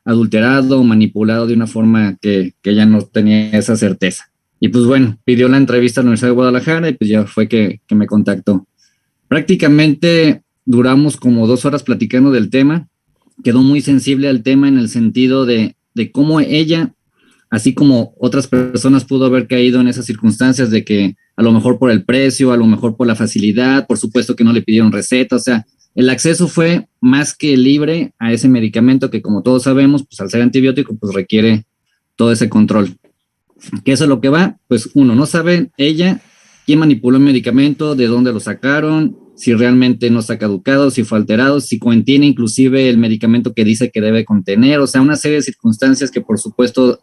adulterado o manipulado de una forma que ella no tenía esa certeza. Y pues bueno, pidió la entrevista a la Universidad de Guadalajara y pues ya fue que me contactó. Prácticamente duramos como 2 horas platicando del tema. Quedó muy sensible al tema en el sentido de cómo ella, así como otras personas, pudo haber caído en esas circunstancias de que a lo mejor por el precio, a lo mejor por la facilidad, por supuesto que no le pidieron receta, o sea, el acceso fue más que libre a ese medicamento que, como todos sabemos, pues al ser antibiótico, pues requiere todo ese control. ¿Qué es a lo que va? Pues uno, no sabe ella quién manipuló el medicamento, de dónde lo sacaron, si realmente no está caducado, si fue alterado, si contiene inclusive el medicamento que dice que debe contener, o sea, una serie de circunstancias que por supuesto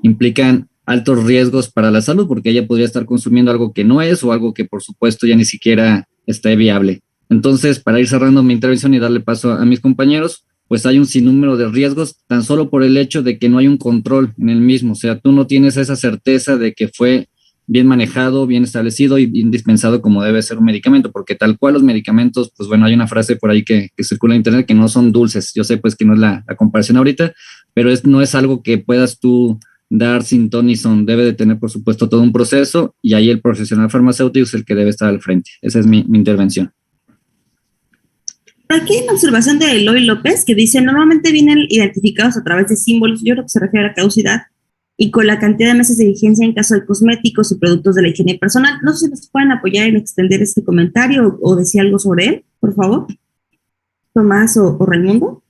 implican altos riesgos para la salud, porque ella podría estar consumiendo algo que no es o algo que por supuesto ya ni siquiera está viable. Entonces, para ir cerrando mi intervención y darle paso a mis compañeros, pues hay un sinnúmero de riesgos tan solo por el hecho de que no hay un control en el mismo, o sea, tú no tienes esa certeza de que fue bien manejado, bien establecido y bien dispensado como debe ser un medicamento, porque tal cual los medicamentos, pues bueno, hay una frase por ahí que circula en internet que no son dulces. Yo sé pues que no es la comparación ahorita, pero no es algo que puedas tú dar sin ton ni son. Debe de tener, por supuesto, todo un proceso y ahí el profesional farmacéutico es el que debe estar al frente. Esa es mi intervención. Aquí hay una observación de Eloy López que dice, normalmente vienen identificados a través de símbolos, yo creo que se refiere a la caducidad, y con la cantidad de meses de vigencia en caso de cosméticos y productos de la higiene personal. No sé si nos pueden apoyar en extender este comentario o decir algo sobre él, por favor. Tomás o Raimundo.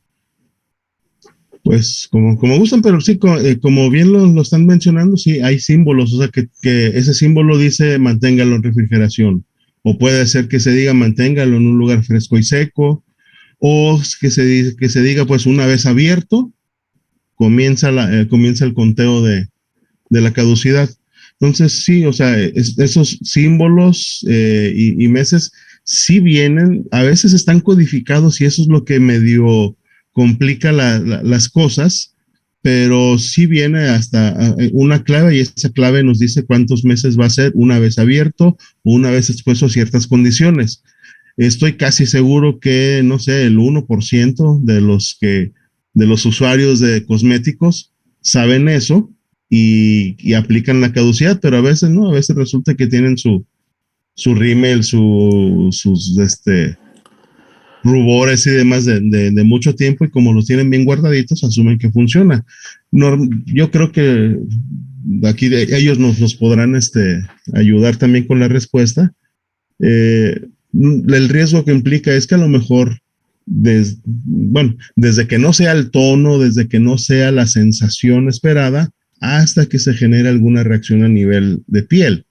Pues como gustan, pero sí, como bien lo están mencionando, sí, hay símbolos, o sea, que ese símbolo dice manténgalo en refrigeración, o puede ser que se diga manténgalo en un lugar fresco y seco, o que se diga pues una vez abierto, comienza el conteo de la caducidad. Entonces, sí, o sea, esos símbolos y meses sí vienen, a veces están codificados y eso es lo que medio complica las cosas, pero sí viene hasta una clave y esa clave nos dice cuántos meses va a ser una vez abierto o una vez expuesto a ciertas condiciones. Estoy casi seguro que, no sé, el 1% de los usuarios de cosméticos saben eso y aplican la caducidad, pero a veces no, a veces resulta que tienen su rímel, sus rubores y demás de mucho tiempo y como los tienen bien guardaditos, asumen que funciona. No, yo creo que aquí ellos nos podrán ayudar también con la respuesta. El riesgo que implica es que a lo mejor desde que no sea el tono, desde que no sea la sensación esperada, hasta que se genere alguna reacción a nivel de piel.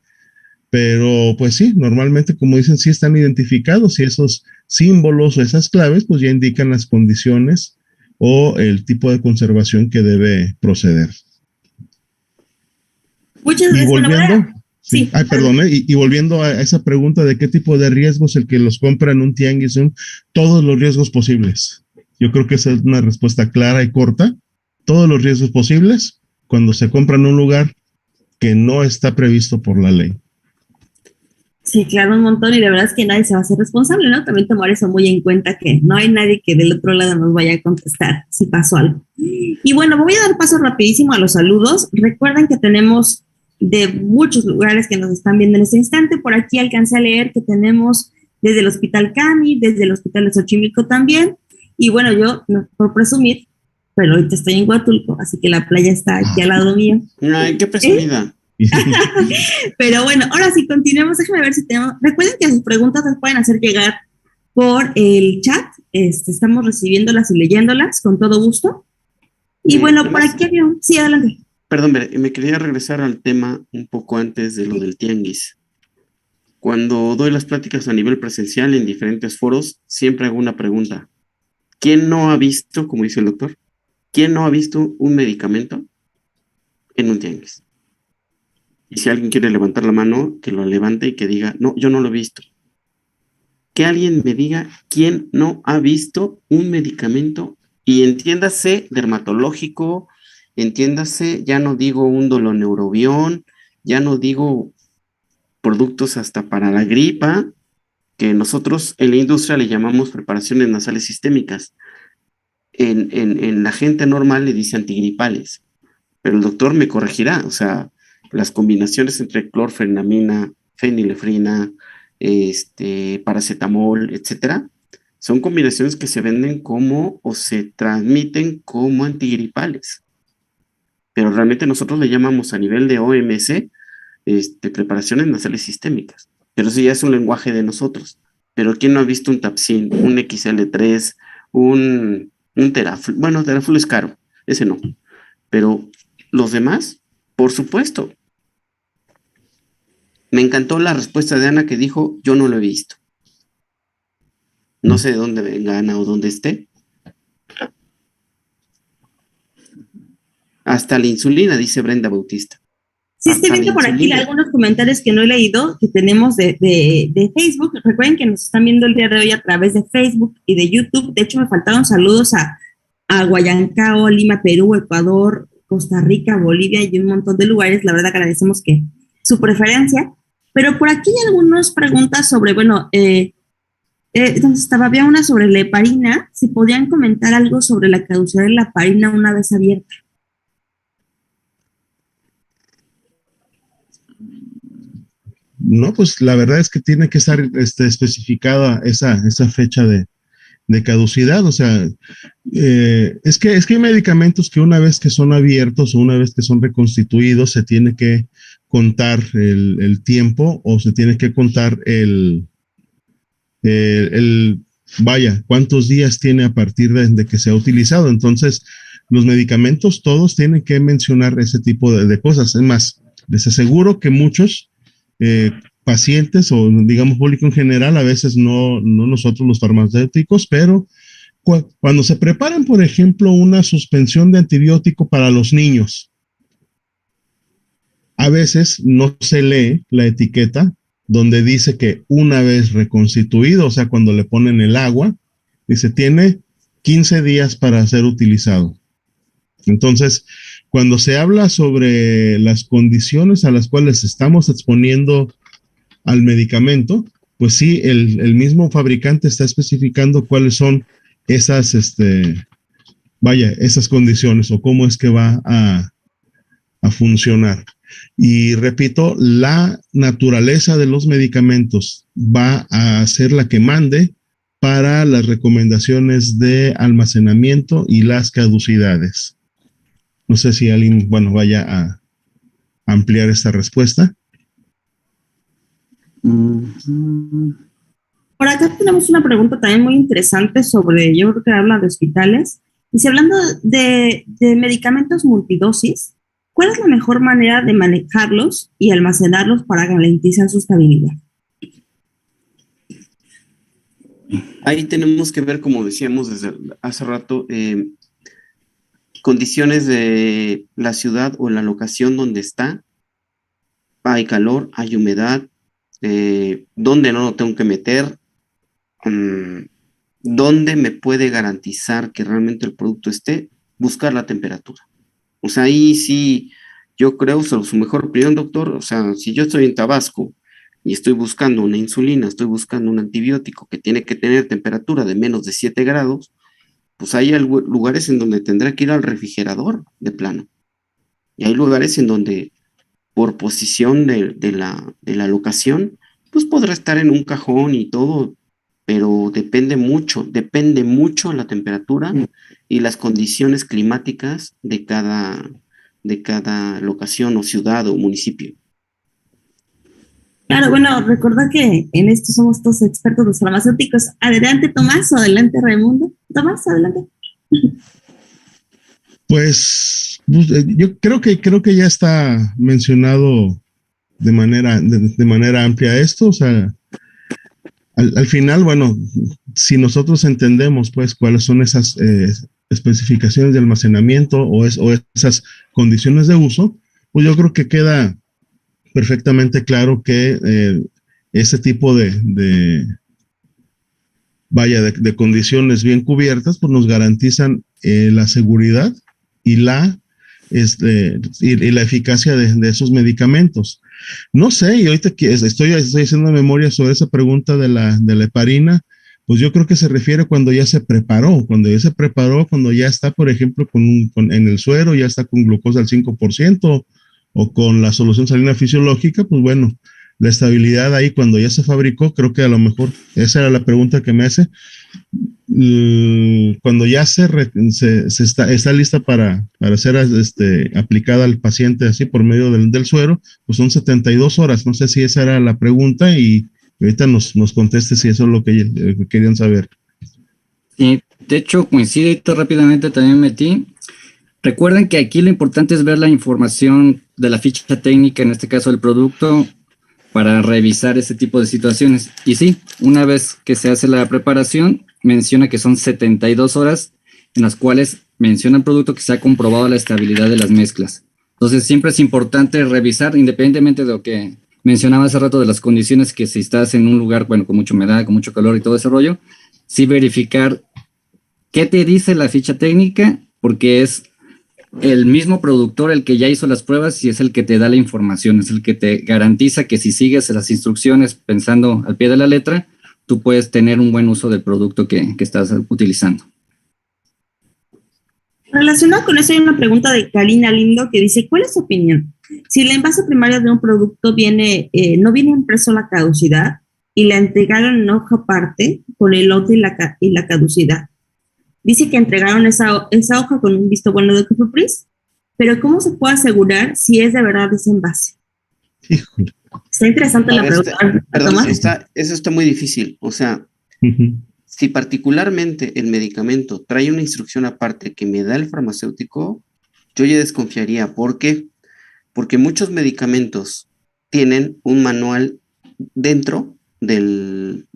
Pero pues sí, normalmente como dicen, sí están identificados y esos símbolos o esas claves pues ya indican las condiciones o el tipo de conservación que debe proceder. Muchas gracias. Y volviendo, sí. Ay, perdón, y volviendo a esa pregunta de qué tipo de riesgos el que los compra en un tianguis son todos los riesgos posibles. Yo creo que esa es una respuesta clara y corta. Todos los riesgos posibles cuando se compra en un lugar que no está previsto por la ley. Sí, claro, un montón, y la verdad es que nadie se va a hacer responsable, ¿no? También tomar eso muy en cuenta, que no hay nadie que del otro lado nos vaya a contestar si pasó algo. Y bueno, voy a dar paso rapidísimo a los saludos. Recuerden que tenemos de muchos lugares que nos están viendo en este instante. Por aquí alcancé a leer que tenemos desde el Hospital Cami, desde el Hospital de Xochimilco también. Y bueno, yo, no por presumir, pero ahorita estoy en Huatulco, así que la playa está aquí al lado mío. Ay, qué presumida. Pero bueno, ahora sí, continuemos. Déjenme ver si tenemos. Recuerden que sus preguntas las pueden hacer llegar por el chat. Estamos recibiéndolas y leyéndolas con todo gusto. Y bueno, por aquí había un... Sí, adelante. Perdón, me quería regresar al tema un poco antes de lo del tianguis. Cuando doy las pláticas a nivel presencial en diferentes foros, siempre hago una pregunta. ¿Quién no ha visto, como dice el doctor, quién no ha visto un medicamento en un tianguis? Y si alguien quiere levantar la mano, que lo levante y que diga, no, yo no lo he visto. Que alguien me diga quién no ha visto un medicamento, y entiéndase dermatológico, entiéndase, ya no digo un doloneurobión, ya no digo productos hasta para la gripa, que nosotros en la industria le llamamos preparaciones nasales sistémicas. En la gente normal le dice antigripales, pero el doctor me corregirá, o sea, las combinaciones entre clorfenamina, fenilefrina, paracetamol, etcétera, son combinaciones que se venden como o se transmiten como antigripales. Pero realmente nosotros le llamamos a nivel de OMS preparaciones nasales sistémicas. Pero eso ya es un lenguaje de nosotros. pero ¿quién no ha visto un Tapsin, un XL3, un Teraflu? Bueno, Teraflu es caro, ese no, pero los demás, por supuesto. Me encantó la respuesta de Ana que dijo, yo no lo he visto. No sé de dónde venga Ana o dónde esté. Hasta la insulina, dice Brenda Bautista. Sí, estoy viendo por aquí algunos comentarios que no he leído, que tenemos de Facebook. Recuerden que nos están viendo el día de hoy a través de Facebook y de YouTube. De hecho, me faltaron saludos a Guayancao, Lima, Perú, Ecuador, Costa Rica, Bolivia y un montón de lugares. La verdad agradecemos que su preferencia. Pero por aquí hay algunas preguntas sobre, bueno, entonces había una sobre la heparina. Si podían comentar algo sobre la caducidad de la heparina una vez abierta. No, pues la verdad es que tiene que estar especificada esa fecha de caducidad. O sea, es que hay medicamentos que una vez que son abiertos o una vez que son reconstituidos, se tiene que contar el tiempo o se tiene que contar vaya, cuántos días tiene a partir de que se ha utilizado. Entonces, los medicamentos todos tienen que mencionar ese tipo de cosas. Es más, les aseguro que muchos pacientes o digamos público en general, a veces no nosotros los farmacéuticos, pero cuando se preparan, por ejemplo, una suspensión de antibiótico para los niños, a veces no se lee la etiqueta donde dice que una vez reconstituido, o sea, cuando le ponen el agua, dice tiene 15 días para ser utilizado. Entonces, cuando se habla sobre las condiciones a las cuales estamos exponiendo al medicamento, pues sí, el mismo fabricante está especificando cuáles son esas, esas condiciones o cómo es que va a funcionar. Y repito, la naturaleza de los medicamentos va a ser la que mande para las recomendaciones de almacenamiento y las caducidades. No sé si alguien, vaya a ampliar esta respuesta. Por acá tenemos una pregunta también muy interesante sobre, yo creo que habla de hospitales. Dice, hablando de medicamentos multidosis, ¿cuál es la mejor manera de manejarlos y almacenarlos para garantizar su estabilidad? Ahí tenemos que ver, como decíamos desde hace rato, condiciones de la ciudad o la locación donde está. Hay calor, hay humedad, dónde no lo tengo que meter, dónde me puede garantizar que realmente el producto esté, buscar la temperatura. O sea, ahí sí, yo creo, su mejor opinión, doctor, o sea, si yo estoy en Tabasco y estoy buscando una insulina, estoy buscando un antibiótico que tiene que tener temperatura de menos de 7 grados, pues hay lugares en donde tendrá que ir al refrigerador de plano. Y hay lugares en donde, por posición de la locación, pues podrá estar en un cajón y todo, pero depende mucho la temperatura y las condiciones climáticas de cada locación o ciudad o municipio. Claro, bueno, recordad que en esto somos todos expertos los farmacéuticos. Adelante, Tomás, o adelante, Raimundo. Tomás, adelante. Pues yo creo que ya está mencionado de manera amplia esto. O sea, al final, bueno, si nosotros entendemos pues cuáles son esas especificaciones de almacenamiento o esas condiciones de uso, pues yo creo que queda perfectamente claro que ese tipo de condiciones bien cubiertas, pues nos garantizan la seguridad y la eficacia de esos medicamentos. No sé, y ahorita que estoy haciendo memoria sobre esa pregunta de la heparina, pues yo creo que se refiere cuando ya se preparó, cuando ya está, por ejemplo, en el suero, ya está con glucosa al 5%, o con la solución salina fisiológica, pues bueno, la estabilidad ahí cuando ya se fabricó, creo que a lo mejor esa era la pregunta que me hace. Cuando ya está lista para ser aplicada al paciente así por medio del suero, pues son 72 horas. No sé si esa era la pregunta y Ahorita nos conteste si eso es lo que querían saber. Y de hecho, coincide ahorita rápidamente, también metí. Recuerden que aquí lo importante es ver la información de la ficha técnica, en este caso del producto, para revisar ese tipo de situaciones. Y sí, una vez que se hace la preparación, menciona que son 72 horas en las cuales menciona el producto que se ha comprobado la estabilidad de las mezclas. Entonces, siempre es importante revisar, independientemente de lo que mencionaba hace rato de las condiciones, que si estás en un lugar, bueno, con mucha humedad, con mucho calor y todo ese rollo, sí verificar qué te dice la ficha técnica, porque es el mismo productor el que ya hizo las pruebas y es el que te da la información, es el que te garantiza que si sigues las instrucciones pensando al pie de la letra, tú puedes tener un buen uso del producto que estás utilizando. Relacionado con eso hay una pregunta de Karina Lindo que dice, ¿cuál es su opinión? Si el envase primario de un producto no viene impreso la caducidad y la entregaron en hoja aparte con el lote y la caducidad. Dice que entregaron esa hoja con un visto bueno de Cofepris, pero ¿cómo se puede asegurar si es de verdad ese envase? Híjole. Está interesante la pregunta. Perdón, eso está muy difícil. O sea, si particularmente el medicamento trae una instrucción aparte que me da el farmacéutico, yo ya desconfiaría. ¿Por qué? Porque muchos medicamentos tienen un manual dentro del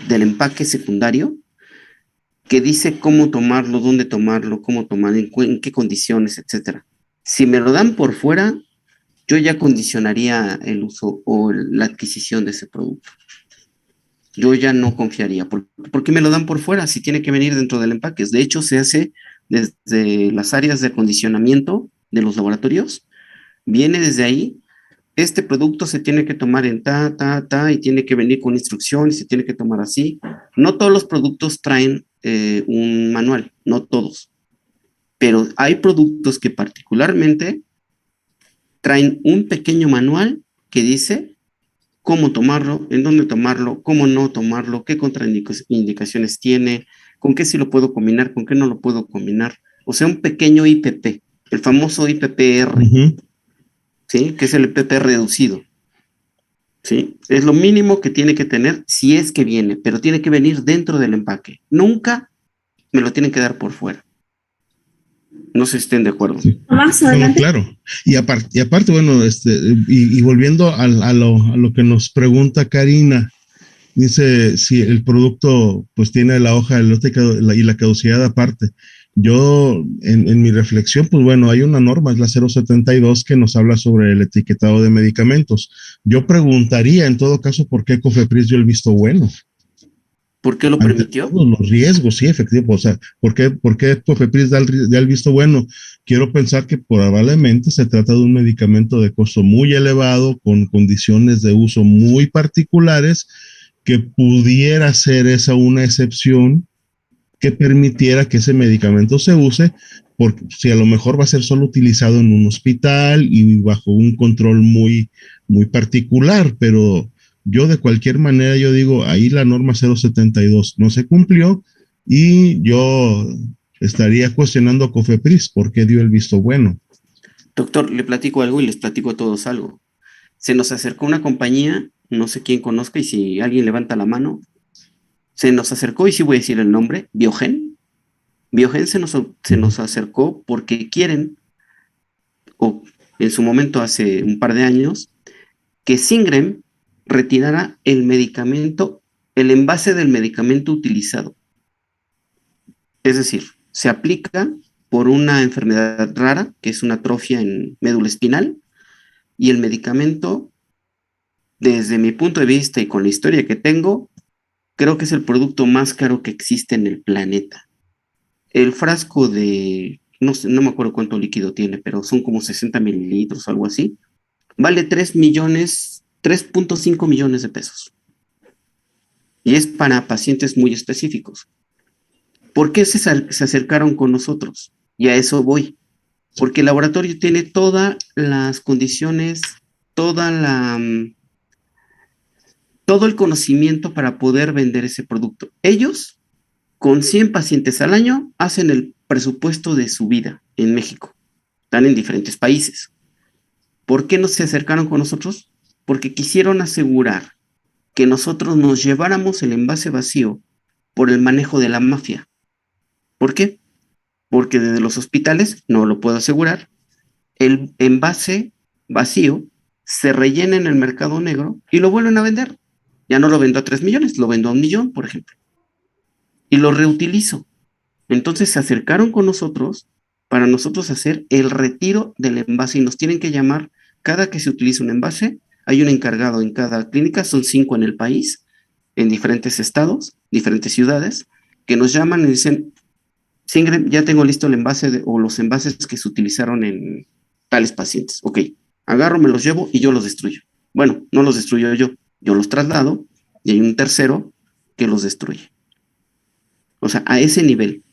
empaque secundario que dice cómo tomarlo, dónde tomarlo, cómo tomarlo, en qué condiciones, etcétera. Si me lo dan por fuera, yo ya condicionaría el uso o la adquisición de ese producto. Yo ya no confiaría. ¿Por qué me lo dan por fuera si tiene que venir dentro del empaque? De hecho, se hace desde las áreas de acondicionamiento de los laboratorios. Viene desde ahí. Este producto se tiene que tomar en y tiene que venir con instrucciones, se tiene que tomar así. No todos los productos traen un manual, no todos. Pero hay productos que particularmente traen un pequeño manual que dice cómo tomarlo, en dónde tomarlo, cómo no tomarlo, qué contraindicaciones tiene, con qué sí lo puedo combinar, con qué no lo puedo combinar. O sea, un pequeño IPP, el famoso IPPR, ¿sí? Que es el IPP reducido. ¿Sí? Es lo mínimo que tiene que tener si es que viene, pero tiene que venir dentro del empaque. Nunca me lo tienen que dar por fuera. No sé si estén de acuerdo. Sí. Bueno, claro. Y aparte, bueno, y volviendo a lo que nos pregunta Karina, dice si el producto pues tiene la hoja de lote y la caducidad aparte. Yo, en mi reflexión, pues bueno, hay una norma, es la 072, que nos habla sobre el etiquetado de medicamentos. Yo preguntaría, en todo caso, ¿por qué Cofepris dio el visto bueno? ¿Por qué lo permitió? Todos los riesgos, sí, efectivamente. O sea, ¿por qué Cofepris da el visto bueno? Quiero pensar que probablemente se trata de un medicamento de costo muy elevado, con condiciones de uso muy particulares, que pudiera ser esa una excepción que permitiera que ese medicamento se use, porque si a lo mejor va a ser solo utilizado en un hospital y bajo un control muy, muy particular, pero yo de cualquier manera, yo digo, ahí la norma 072 no se cumplió y yo estaría cuestionando a Cofepris por qué dio el visto bueno. Doctor, le platico algo y les platico a todos algo. Se nos acercó una compañía, no sé quién conozca, y si alguien levanta la mano, se nos acercó, y sí voy a decir el nombre, Biogen. Biogen se nos acercó porque quieren, o en su momento hace un par de años, que Singrem retirara el medicamento, el envase del medicamento utilizado. Es decir, se aplica por una enfermedad rara, que es una atrofia en médula espinal, y el medicamento, desde mi punto de vista y con la historia que tengo, creo que es el producto más caro que existe en el planeta. El frasco de, no sé, no me acuerdo cuánto líquido tiene, pero son como 60 mililitros o algo así, vale 3.5 millones de pesos. Y es para pacientes muy específicos. ¿Por qué se acercaron con nosotros? Y a eso voy. Porque el laboratorio tiene todas las condiciones, todo el conocimiento para poder vender ese producto. Ellos, con 100 pacientes al año, hacen el presupuesto de su vida en México. Están en diferentes países. ¿Por qué no se acercaron con nosotros? Porque quisieron asegurar que nosotros nos lleváramos el envase vacío por el manejo de la mafia. ¿Por qué? Porque desde los hospitales, no lo puedo asegurar, el envase vacío se rellena en el mercado negro y lo vuelven a vender. Ya no lo vendo a 3 millones, lo vendo a 1 millón, por ejemplo. Y lo reutilizo. Entonces se acercaron con nosotros para nosotros hacer el retiro del envase y nos tienen que llamar cada que se utiliza un envase. Hay un encargado en cada clínica, son 5 en el país, en diferentes estados, diferentes ciudades, que nos llaman y dicen, Singren, ya tengo listo el envase o los envases que se utilizaron en tales pacientes. Ok, agarro, me los llevo y yo los destruyo. Bueno, no los destruyo yo los traslado y hay un tercero que los destruye. O sea, a ese nivel.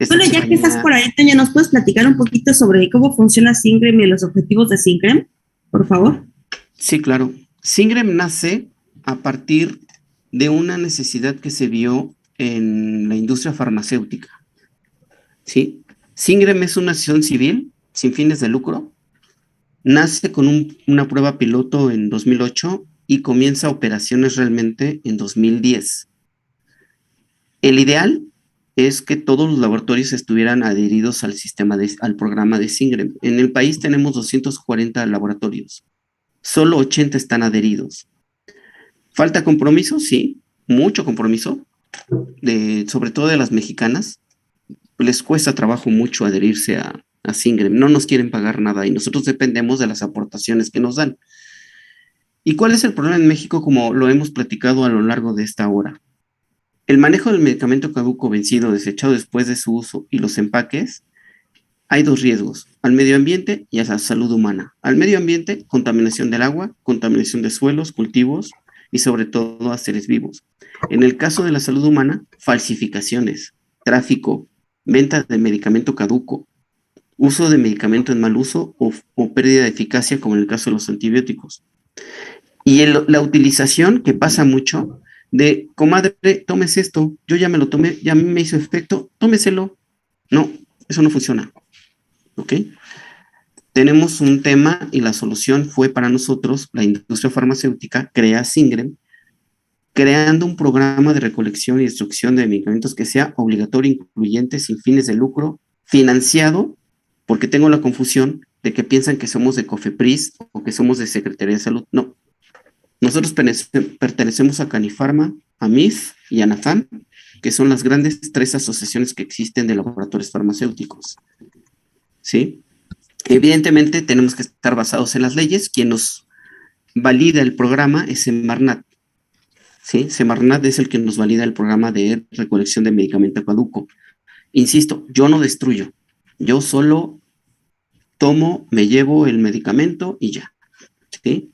Bueno, ya que estás por ahí, Toño, ¿nos puedes platicar un poquito sobre cómo funciona Singrem y los objetivos de Singrem, por favor? Sí, claro. Singrem nace a partir de una necesidad que se vio en la industria farmacéutica. ¿Sí? Singrem es una asociación civil sin fines de lucro. Nace con una prueba piloto en 2008 y comienza operaciones realmente en 2010. El ideal es que todos los laboratorios estuvieran adheridos al al programa de Singrem. En el país tenemos 240 laboratorios. Solo 80 están adheridos. ¿Falta compromiso? Sí, mucho compromiso, sobre todo de las mexicanas. Les cuesta trabajo mucho adherirse a Singrem. No nos quieren pagar nada y nosotros dependemos de las aportaciones que nos dan. ¿Y cuál es el problema en México, como lo hemos platicado a lo largo de esta hora? El manejo del medicamento caduco, vencido, desechado después de su uso y los empaques, hay 2 riesgos, al medio ambiente y a la salud humana. Al medio ambiente, contaminación del agua, contaminación de suelos, cultivos y sobre todo a seres vivos. En el caso de la salud humana, falsificaciones, tráfico, venta de medicamento caduco, uso de medicamento en mal uso o pérdida de eficacia, como en el caso de los antibióticos. Y la utilización, que pasa mucho, de, comadre, tómese esto, yo ya me lo tomé, ya a mí me hizo efecto, tómeselo. No, eso no funciona. ¿Ok? Tenemos un tema y la solución fue para nosotros, la industria farmacéutica, crea Singrem, creando un programa de recolección y destrucción de medicamentos que sea obligatorio, incluyente, sin fines de lucro, financiado, porque tengo la confusión de que piensan que somos de COFEPRIS o que somos de Secretaría de Salud. No. Nosotros pertenecemos a Canifarma, a MIF y a NAFAM, que son las grandes 3 asociaciones que existen de laboratorios farmacéuticos. ¿Sí? Evidentemente tenemos que estar basados en las leyes. Quien nos valida el programa es Semarnat. ¿Sí? Semarnat es el que nos valida el programa de recolección de medicamento caduco. Insisto, yo no destruyo. Yo solo tomo, me llevo el medicamento y ya. ¿Sí?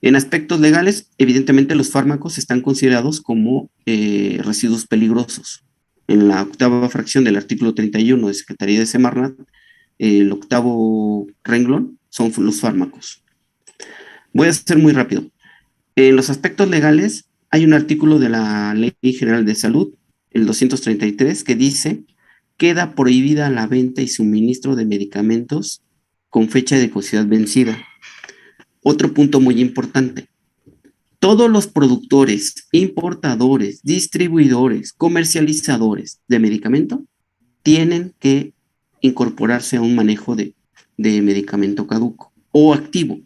En aspectos legales, evidentemente los fármacos están considerados como residuos peligrosos. En la 8ª fracción del artículo 31 de Secretaría de Semarnat, el 8º renglón son los fármacos. Voy a ser muy rápido. En los aspectos legales, hay un artículo de la Ley General de Salud, el 233, que dice: queda prohibida la venta y suministro de medicamentos con fecha de caducidad vencida. Otro punto muy importante: todos los productores, importadores, distribuidores, comercializadores de medicamento tienen que incorporarse a un manejo de medicamento caduco o activo.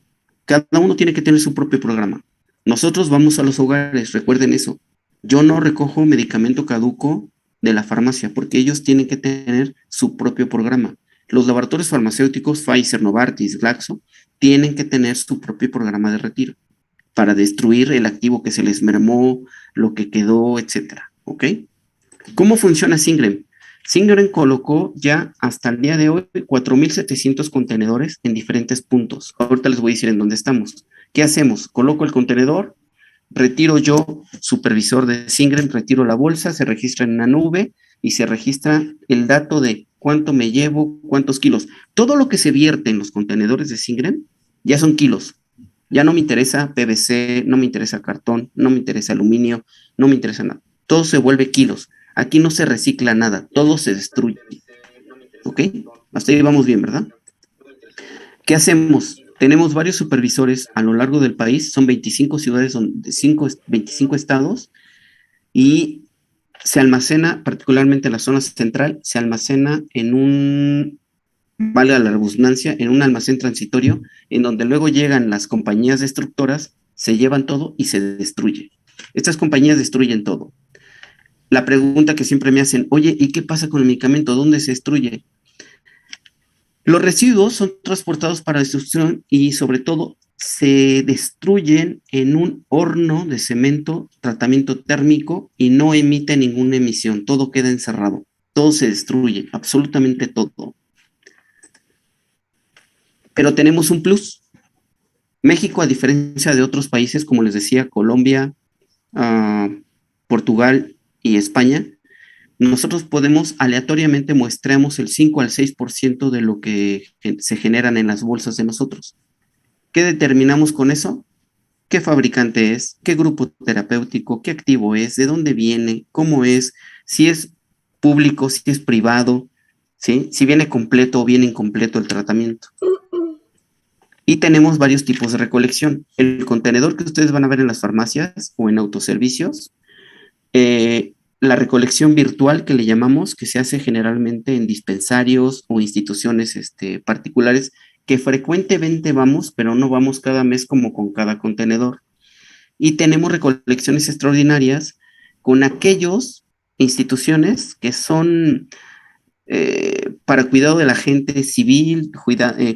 Cada uno tiene que tener su propio programa. Nosotros vamos a los hogares, recuerden eso. Yo no recojo medicamento caduco de la farmacia porque ellos tienen que tener su propio programa. Los laboratorios farmacéuticos, Pfizer, Novartis, Glaxo, tienen que tener su propio programa de retiro para destruir el activo que se les mermó, lo que quedó, etcétera. ¿Ok? ¿Cómo funciona Singrem? Singrem colocó ya hasta el día de hoy 4,700 contenedores en diferentes puntos. Ahorita les voy a decir en dónde estamos. ¿Qué hacemos? Coloco el contenedor, retiro yo, supervisor de Singrem, retiro la bolsa, se registra en una nube y se registra el dato de cuánto me llevo, cuántos kilos. Todo lo que se vierte en los contenedores de Singrem ya son kilos. Ya no me interesa PVC, no me interesa cartón, no me interesa aluminio, no me interesa nada. Todo se vuelve kilos. Aquí no se recicla nada, todo se destruye. ¿Ok? Hasta ahí vamos bien, ¿verdad? ¿Qué hacemos? tenemos varios supervisores a lo largo del país, son 25 ciudades, 25 estados, y se almacena, particularmente en la zona central, se almacena en un, valga la redundancia, en un almacén transitorio, en donde luego llegan las compañías destructoras, se llevan todo y se destruye. Estas compañías destruyen todo. La pregunta que siempre me hacen, oye, ¿y qué pasa con el medicamento? ¿Dónde se destruye? Los residuos son transportados para destrucción y sobre todo se destruyen en un horno de cemento, tratamiento térmico, y no emite ninguna emisión, todo queda encerrado, todo se destruye, absolutamente todo. Pero tenemos un plus. México, a diferencia de otros países, como les decía, Colombia, Portugal y España, nosotros podemos aleatoriamente muestreamos el 5 al 6% de lo que se generan en las bolsas de nosotros. ¿Qué determinamos con eso? ¿Qué fabricante es? ¿Qué grupo terapéutico? ¿Qué activo es? ¿De dónde viene? ¿Cómo es? Si es público, si es privado, ¿sí? Si viene completo o viene incompleto el tratamiento. Y tenemos varios tipos de recolección. El contenedor que ustedes van a ver en las farmacias o en autoservicios, la recolección virtual que le llamamos, que se hace generalmente en dispensarios o instituciones particulares, que frecuentemente vamos, pero no vamos cada mes como con cada contenedor. Y tenemos recolecciones extraordinarias con aquellas instituciones que son para cuidado de la gente civil,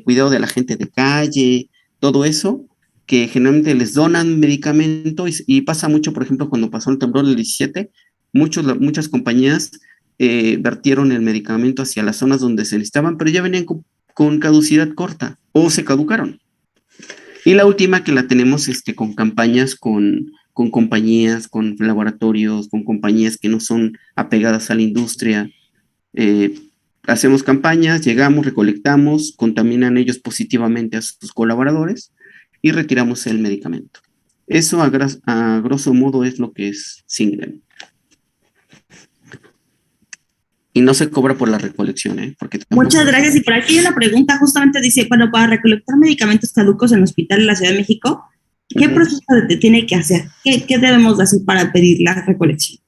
cuidado de la gente de calle, todo eso, que generalmente les donan medicamento y pasa mucho, por ejemplo, cuando pasó el temblor del 17, muchas compañías vertieron el medicamento hacia las zonas donde se necesitaban, pero ya venían con caducidad corta o se caducaron. Y la última que la tenemos con campañas con compañías, con laboratorios, con compañías que no son apegadas a la industria. Hacemos campañas, llegamos, recolectamos, contaminan ellos positivamente a sus colaboradores y retiramos el medicamento. Eso a grosso modo es lo que es Singrem. Y no se cobra por la recolección, porque muchas gracias. Y por aquí hay una pregunta, justamente dice, bueno, para recolectar medicamentos caducos en hospitales de la Ciudad de México, ¿qué proceso tiene que hacer? ¿Qué debemos de hacer para pedir la recolección?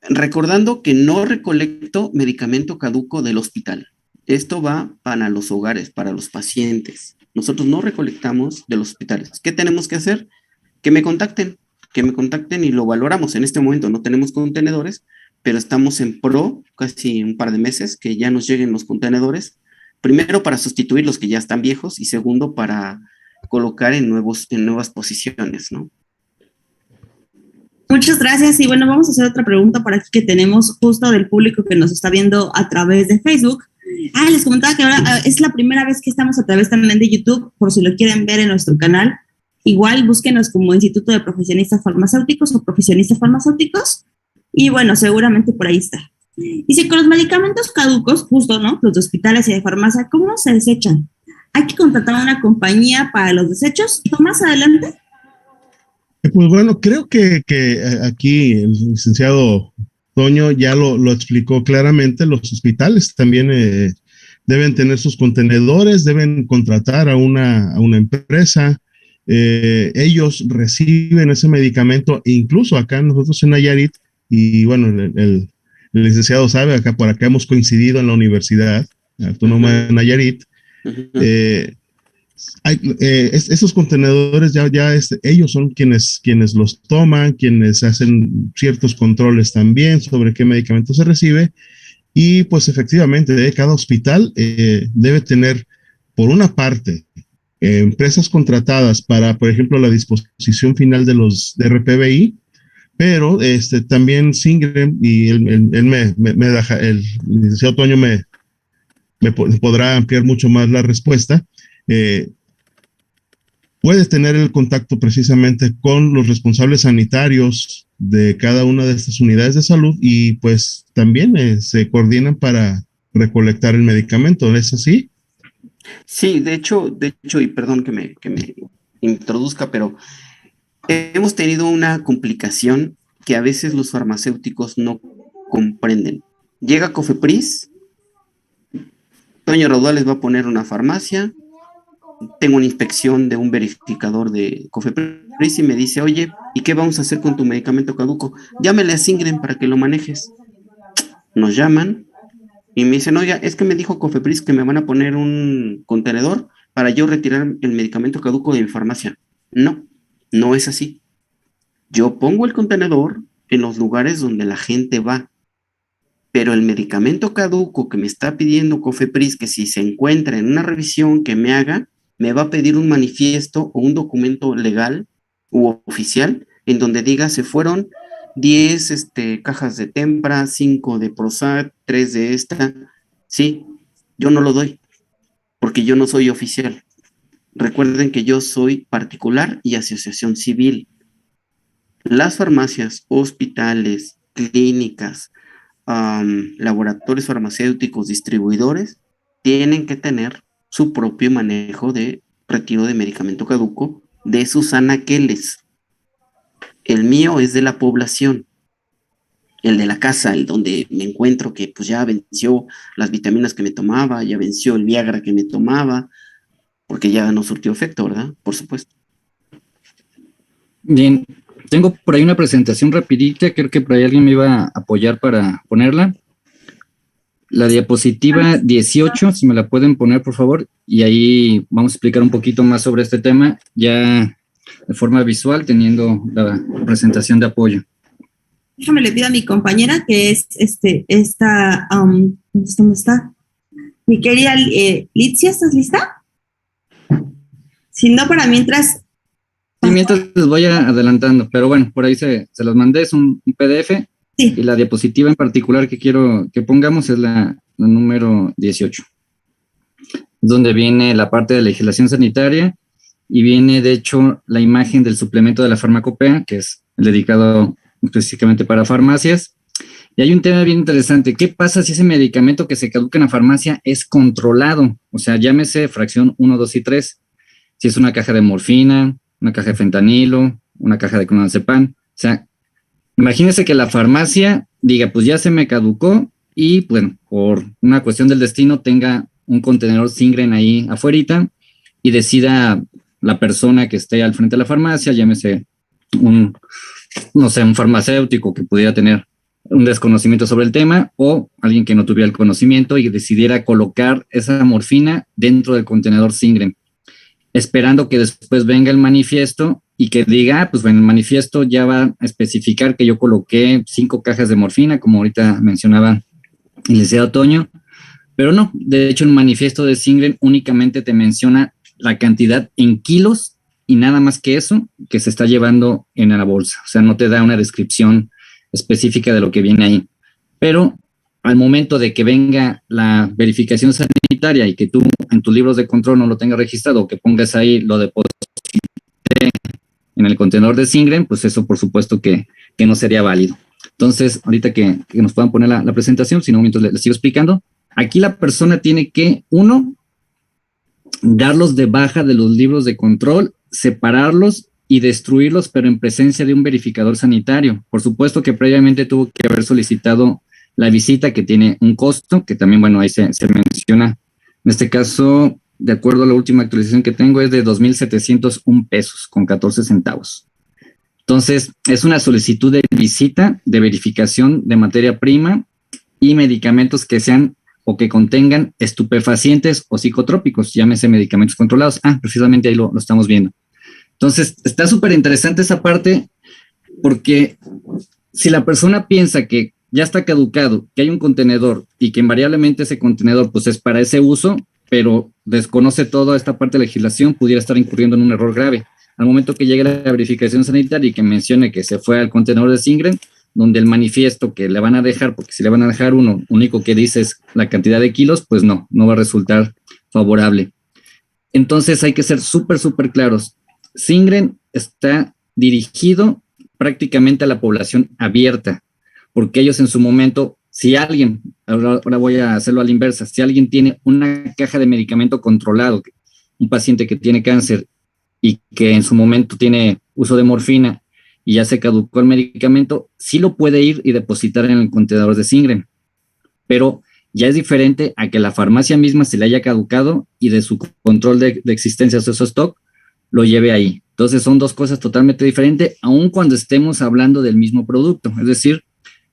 Recordando que no recolecto medicamento caduco del hospital. Esto va para los hogares, para los pacientes. Nosotros no recolectamos de los hospitales. ¿Qué tenemos que hacer? Que me contacten y lo valoramos. En este momento no tenemos contenedores, pero estamos en pro casi un par de meses que ya nos lleguen los contenedores. Primero para sustituir los que ya están viejos y segundo para colocar en nuevas posiciones, ¿no? Muchas gracias. Y bueno, vamos a hacer otra pregunta por aquí que tenemos justo del público que nos está viendo a través de Facebook. Les comentaba que ahora es la primera vez que estamos a través también de YouTube, por si lo quieren ver en nuestro canal. Igual búsquenos como Instituto de Profesionistas Farmacéuticos o Profesionistas Farmacéuticos. Y bueno, seguramente por ahí está. Dice, con los medicamentos caducos, justo, ¿no? Los de hospitales y de farmacia, ¿cómo se desechan? ¿Hay que contratar a una compañía para los desechos? ¿Y más adelante? Pues bueno, creo que aquí el licenciado Toño ya lo explicó claramente. Los hospitales también deben tener sus contenedores, deben contratar a una empresa. Ellos reciben ese medicamento, incluso acá nosotros en Nayarit, y bueno, el licenciado sabe, por acá hemos coincidido en la Universidad Autónoma de Nayarit. Esos contenedores ellos son quienes los toman, quienes hacen ciertos controles también sobre qué medicamento se recibe, y pues efectivamente cada hospital debe tener, por una parte, empresas contratadas para, por ejemplo, la disposición final de los de RPBI, pero también Singrem, y el licenciado Toño me podrá ampliar mucho más la respuesta. Puedes tener el contacto precisamente con los responsables sanitarios de cada una de estas unidades de salud y pues también se coordinan para recolectar el medicamento, ¿es así? Sí, de hecho, y perdón que me introduzca, pero hemos tenido una complicación que a veces los farmacéuticos no comprenden. Llega Cofepris, Toño Raudales va a poner una farmacia, tengo una inspección de un verificador de COFEPRIS y me dice, oye, ¿y qué vamos a hacer con tu medicamento caduco? Llámele a Singren para que lo manejes. Nos llaman y me dicen, oye, es que me dijo COFEPRIS que me van a poner un contenedor para yo retirar el medicamento caduco de mi farmacia. No, no es así. Yo pongo el contenedor en los lugares donde la gente va, pero el medicamento caduco que me está pidiendo COFEPRIS, que si se encuentra en una revisión que me haga, me va a pedir un manifiesto o un documento legal u oficial en donde diga se fueron 10 cajas de Tempra, 5 de Prozac, 3 de esta. Sí, yo no lo doy porque yo no soy oficial. Recuerden que yo soy particular y asociación civil. Las farmacias, hospitales, clínicas, laboratorios farmacéuticos, distribuidores, tienen que tener su propio manejo de retiro de medicamento caduco de sus anaqueles. El mío es de la población, el de la casa, el donde me encuentro que pues ya venció las vitaminas que me tomaba, ya venció el Viagra que me tomaba, porque ya no surtió efecto, ¿verdad? Por supuesto. Bien, tengo por ahí una presentación rapidita, creo que por ahí alguien me iba a apoyar para ponerla. La diapositiva 18, si me la pueden poner, por favor, y ahí vamos a explicar un poquito más sobre este tema, ya de forma visual, teniendo la presentación de apoyo. Déjame le pido a mi compañera, que es ¿dónde está? Mi querida Litzia, ¿estás lista? Si no, para mientras... Sí, mientras les voy adelantando, pero bueno, por ahí se los mandé, es un PDF. Sí. Y la diapositiva en particular que quiero que pongamos es la número 18, donde viene la parte de legislación sanitaria y viene, de hecho, la imagen del suplemento de la farmacopea, que es el dedicado específicamente para farmacias. Y hay un tema bien interesante. ¿Qué pasa si ese medicamento que se caduca en la farmacia es controlado? O sea, llámese fracción 1, 2 y 3. Si es una caja de morfina, una caja de fentanilo, una caja de clonazepam. O sea, imagínese que la farmacia diga, pues ya se me caducó y, bueno, por una cuestión del destino tenga un contenedor Singren ahí afuerita y decida la persona que esté al frente de la farmacia, llámese un farmacéutico que pudiera tener un desconocimiento sobre el tema o alguien que no tuviera el conocimiento y decidiera colocar esa morfina dentro del contenedor Singren, esperando que después venga el manifiesto y que diga, pues bueno, el manifiesto ya va a especificar que yo coloqué 5 cajas de morfina, como ahorita mencionaba el licenciado Toño, pero no, de hecho el manifiesto de Singren únicamente te menciona la cantidad en kilos y nada más que eso que se está llevando en la bolsa, o sea, no te da una descripción específica de lo que viene ahí, pero al momento de que venga la verificación sanitaria y que tú en tus libros de control no lo tengas registrado o que pongas ahí lo deposité en el contenedor de Singren, pues eso por supuesto que no sería válido. Entonces, ahorita que nos puedan poner la presentación, si no, mientras les sigo explicando, aquí la persona tiene que, uno, darlos de baja de los libros de control, separarlos y destruirlos, pero en presencia de un verificador sanitario. Por supuesto que previamente tuvo que haber solicitado la visita, que tiene un costo, que también, bueno, ahí se menciona. En este caso, de acuerdo a la última actualización que tengo, es de 2,701 pesos con 14 centavos. Entonces, es una solicitud de visita, de verificación de materia prima y medicamentos que sean o que contengan estupefacientes o psicotrópicos, llámese medicamentos controlados. Precisamente ahí lo estamos viendo. Entonces, está súper interesante esa parte, porque si la persona piensa que ya está caducado, que hay un contenedor y que invariablemente ese contenedor pues es para ese uso, pero desconoce toda esta parte de legislación, pudiera estar incurriendo en un error grave. Al momento que llegue la verificación sanitaria y que mencione que se fue al contenedor de Singren, donde el manifiesto que le van a dejar, porque si le van a dejar uno, único que dice es la cantidad de kilos, pues no va a resultar favorable. Entonces hay que ser súper claros. Singren está dirigido prácticamente a la población abierta, porque ellos en su momento, si alguien, ahora voy a hacerlo a la inversa, si alguien tiene una caja de medicamento controlado, un paciente que tiene cáncer y que en su momento tiene uso de morfina y ya se caducó el medicamento, sí lo puede ir y depositar en el contenedor de Singren, pero ya es diferente a que la farmacia misma se le haya caducado y de su control de existencia de su stock lo lleve ahí. Entonces son dos cosas totalmente diferentes, aun cuando estemos hablando del mismo producto. Es decir,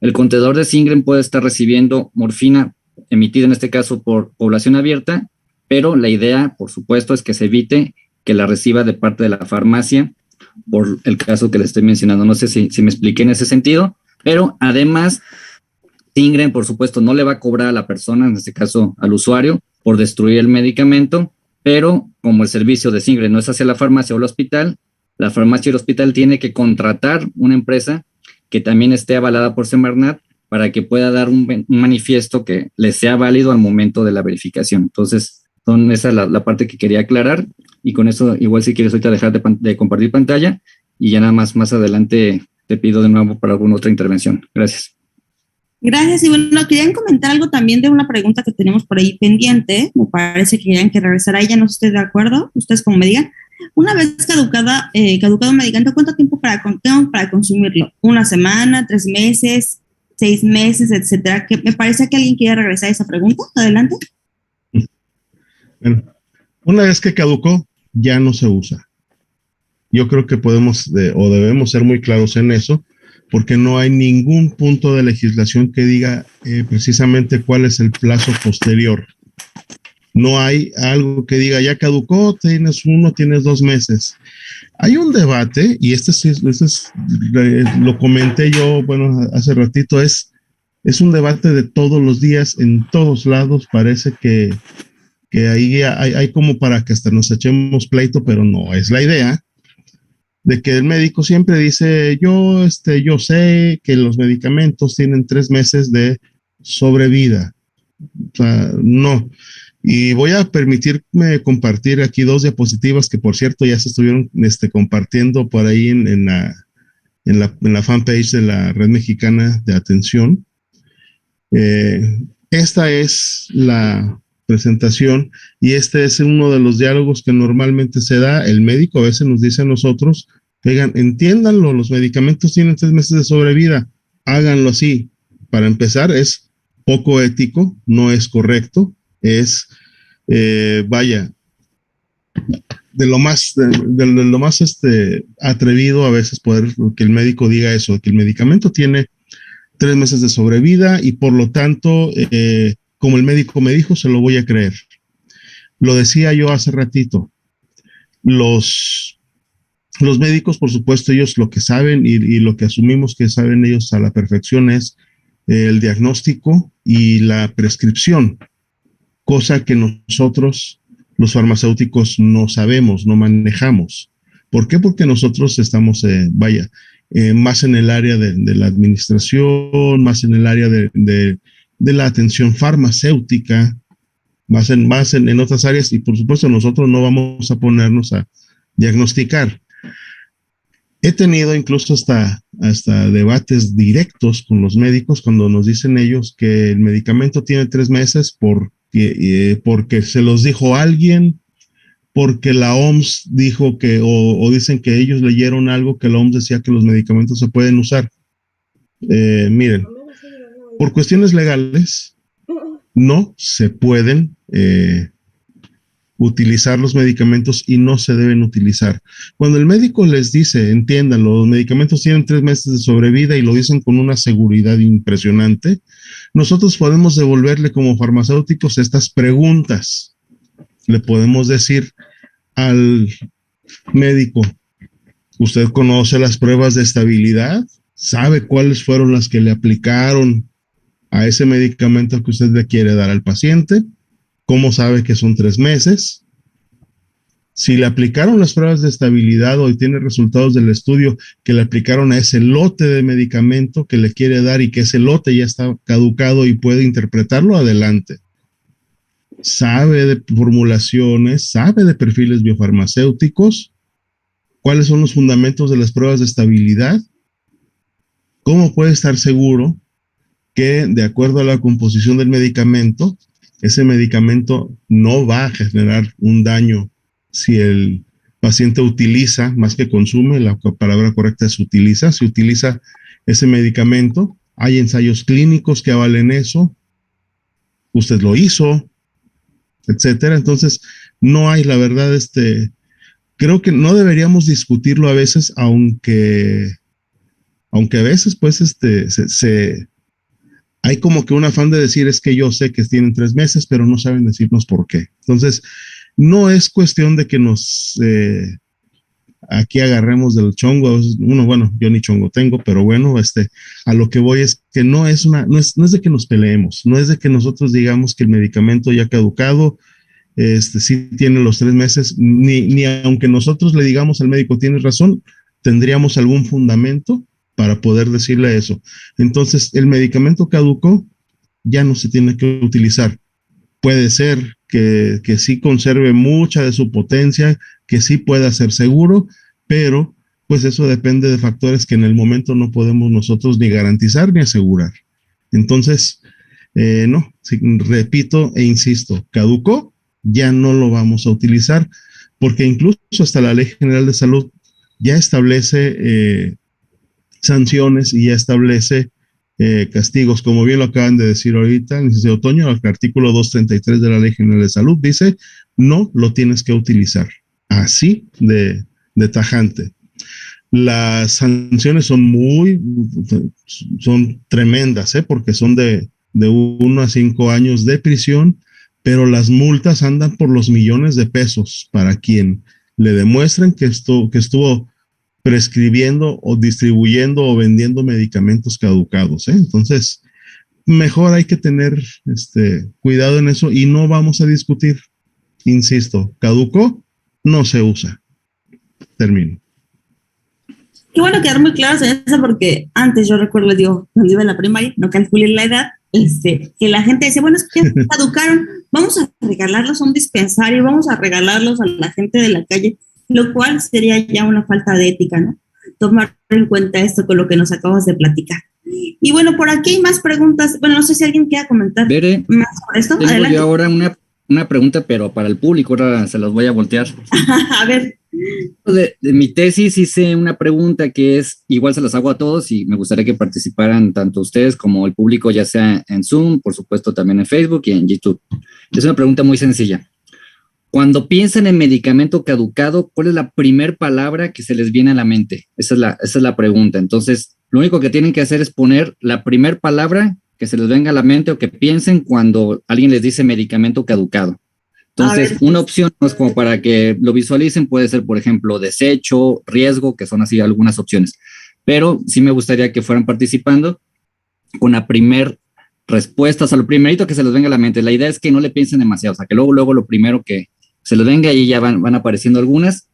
el contenedor de Singren puede estar recibiendo morfina emitida en este caso por población abierta, pero la idea, por supuesto, es que se evite que la reciba de parte de la farmacia por el caso que le estoy mencionando. No sé si me expliqué en ese sentido, pero además, Singren, por supuesto, no le va a cobrar a la persona, en este caso al usuario, por destruir el medicamento, pero como el servicio de Singren no es hacia la farmacia o el hospital, la farmacia y el hospital tiene que contratar una empresa que también esté avalada por Semarnat para que pueda dar un manifiesto que le sea válido al momento de la verificación. Entonces, esa es la parte que quería aclarar, y con eso igual si quieres ahorita dejar de compartir pantalla y ya nada más adelante te pido de nuevo para alguna otra intervención. Gracias. Gracias. Y bueno, querían comentar algo también de una pregunta que tenemos por ahí pendiente. Me parece que querían que regresara ella, no sé si estoy de acuerdo, ustedes como me digan. Una vez caducado un medicamento, ¿cuánto tiempo tengo para consumirlo? ¿Una semana, 3 meses, 6 meses, etcétera? Que me parece que alguien quiere regresar a esa pregunta. Adelante. Bueno, una vez que caducó, ya no se usa. Yo creo que podemos o debemos ser muy claros en eso, porque no hay ningún punto de legislación que diga precisamente cuál es el plazo posterior. No hay algo que diga, ya caducó, tienes 1, tienes 2 meses. Hay un debate, y lo comenté yo, bueno, hace ratito, es un debate de todos los días, en todos lados. Parece que ahí hay como para que hasta nos echemos pleito, pero no es la idea, de que el médico siempre dice, yo sé que los medicamentos tienen 3 meses de sobrevida. O sea, no. Y voy a permitirme compartir aquí 2 diapositivas que, por cierto, ya se estuvieron compartiendo por ahí en la fanpage de la Red Mexicana de Atención. Esta es la presentación y este es uno de los diálogos que normalmente se da. El médico a veces nos dice a nosotros, oigan, entiéndanlo, los medicamentos tienen 3 meses de sobrevida, háganlo así. Para empezar, es poco ético, no es correcto, es, de lo más atrevido a veces poder que el médico diga eso, que el medicamento tiene 3 meses de sobrevida y por lo tanto, como el médico me dijo, se lo voy a creer. Lo decía yo hace ratito, los médicos, por supuesto, ellos lo que saben y lo que asumimos que saben ellos a la perfección es el diagnóstico y la prescripción, cosa que nosotros, los farmacéuticos, no sabemos, no manejamos. ¿Por qué? Porque nosotros estamos, más en el área de la administración, más en el área de la atención farmacéutica, más en otras áreas, y por supuesto nosotros no vamos a ponernos a diagnosticar. He tenido incluso hasta debates directos con los médicos cuando nos dicen ellos que el medicamento tiene 3 meses porque se los dijo alguien, porque la OMS dijo que, o dicen que ellos leyeron algo que la OMS decía que los medicamentos se pueden usar. Miren, por cuestiones legales no se pueden utilizar los medicamentos y no se deben utilizar. Cuando el médico les dice, entiéndanlo, los medicamentos tienen 3 meses de sobrevida y lo dicen con una seguridad impresionante, nosotros podemos devolverle como farmacéuticos estas preguntas. Le podemos decir al médico, ¿usted conoce las pruebas de estabilidad? ¿Sabe cuáles fueron las que le aplicaron a ese medicamento que usted le quiere dar al paciente? ¿Cómo sabe que son 3 meses? Si le aplicaron las pruebas de estabilidad o tiene resultados del estudio que le aplicaron a ese lote de medicamento que le quiere dar y que ese lote ya está caducado y puede interpretarlo, adelante. Sabe de formulaciones, sabe de perfiles biofarmacéuticos, cuáles son los fundamentos de las pruebas de estabilidad, cómo puede estar seguro que de acuerdo a la composición del medicamento, ese medicamento no va a generar un daño si el paciente utiliza, más que consume, la palabra correcta es utiliza, si utiliza ese medicamento, hay ensayos clínicos que avalen eso, usted lo hizo, etcétera. Entonces, no hay, la verdad, creo que no deberíamos discutirlo a veces, aunque a veces, pues, hay como que un afán de decir, es que yo sé que tienen 3 meses, pero no saben decirnos por qué. Entonces, no es cuestión de que nos aquí agarremos del chongo. Bueno, yo ni chongo tengo, pero bueno, a lo que voy es que no es de que nos peleemos, no es de que nosotros digamos que el medicamento ya ha caducado, sí tiene los 3 meses, ni aunque nosotros le digamos al médico, tienes razón, tendríamos algún fundamento para poder decirle eso. Entonces, el medicamento caducó, ya no se tiene que utilizar. Puede ser que sí conserve mucha de su potencia, que sí pueda ser seguro, pero pues eso depende de factores que en el momento no podemos nosotros ni garantizar ni asegurar. Entonces, no, sí, repito e insisto, caducó, ya no lo vamos a utilizar, porque incluso hasta la Ley General de Salud ya establece sanciones y ya establece castigos, como bien lo acaban de decir ahorita, el licenciado Toño, el artículo 233 de la Ley General de Salud dice, no lo tienes que utilizar, así de tajante. Las sanciones son tremendas, porque son de 1 a 5 años de prisión, pero las multas andan por los millones de pesos para quien le demuestren que estuvo prescribiendo o distribuyendo o vendiendo medicamentos caducados, ¿eh? Entonces, mejor hay que tener cuidado en eso y no vamos a discutir. Insisto, caducó, no se usa. Termino. Qué bueno quedar muy claros en eso, porque antes yo recuerdo, digo, cuando iba en la primaria, no calculé la edad, que la gente decía, bueno, es que ya caducaron, vamos a regalarlos a un dispensario, vamos a regalarlos a la gente de la calle, lo cual sería ya una falta de ética, ¿no? Tomar en cuenta esto con lo que nos acabas de platicar. Y bueno, por aquí hay más preguntas. Bueno, no sé si alguien quiera comentar más sobre esto. Tengo adelante. Yo ahora una pregunta, pero para el público, ahora se los voy a voltear. A ver. De mi tesis hice una pregunta que es, igual se las hago a todos y me gustaría que participaran tanto ustedes como el público, ya sea en Zoom, por supuesto también en Facebook y en YouTube. Es una pregunta muy sencilla. Cuando piensan en medicamento caducado, ¿cuál es la primer palabra que se les viene a la mente? Esa es la pregunta. Entonces, lo único que tienen que hacer es poner la primer palabra que se les venga a la mente o que piensen cuando alguien les dice medicamento caducado. Entonces, una opción, pues, como para que lo visualicen, puede ser, por ejemplo, desecho, riesgo, que son así algunas opciones. Pero sí me gustaría que fueran participando con la primer respuesta, o sea, lo primerito que se les venga a la mente. La idea es que no le piensen demasiado, o sea, que luego lo primero que se les venga y ya van apareciendo algunas.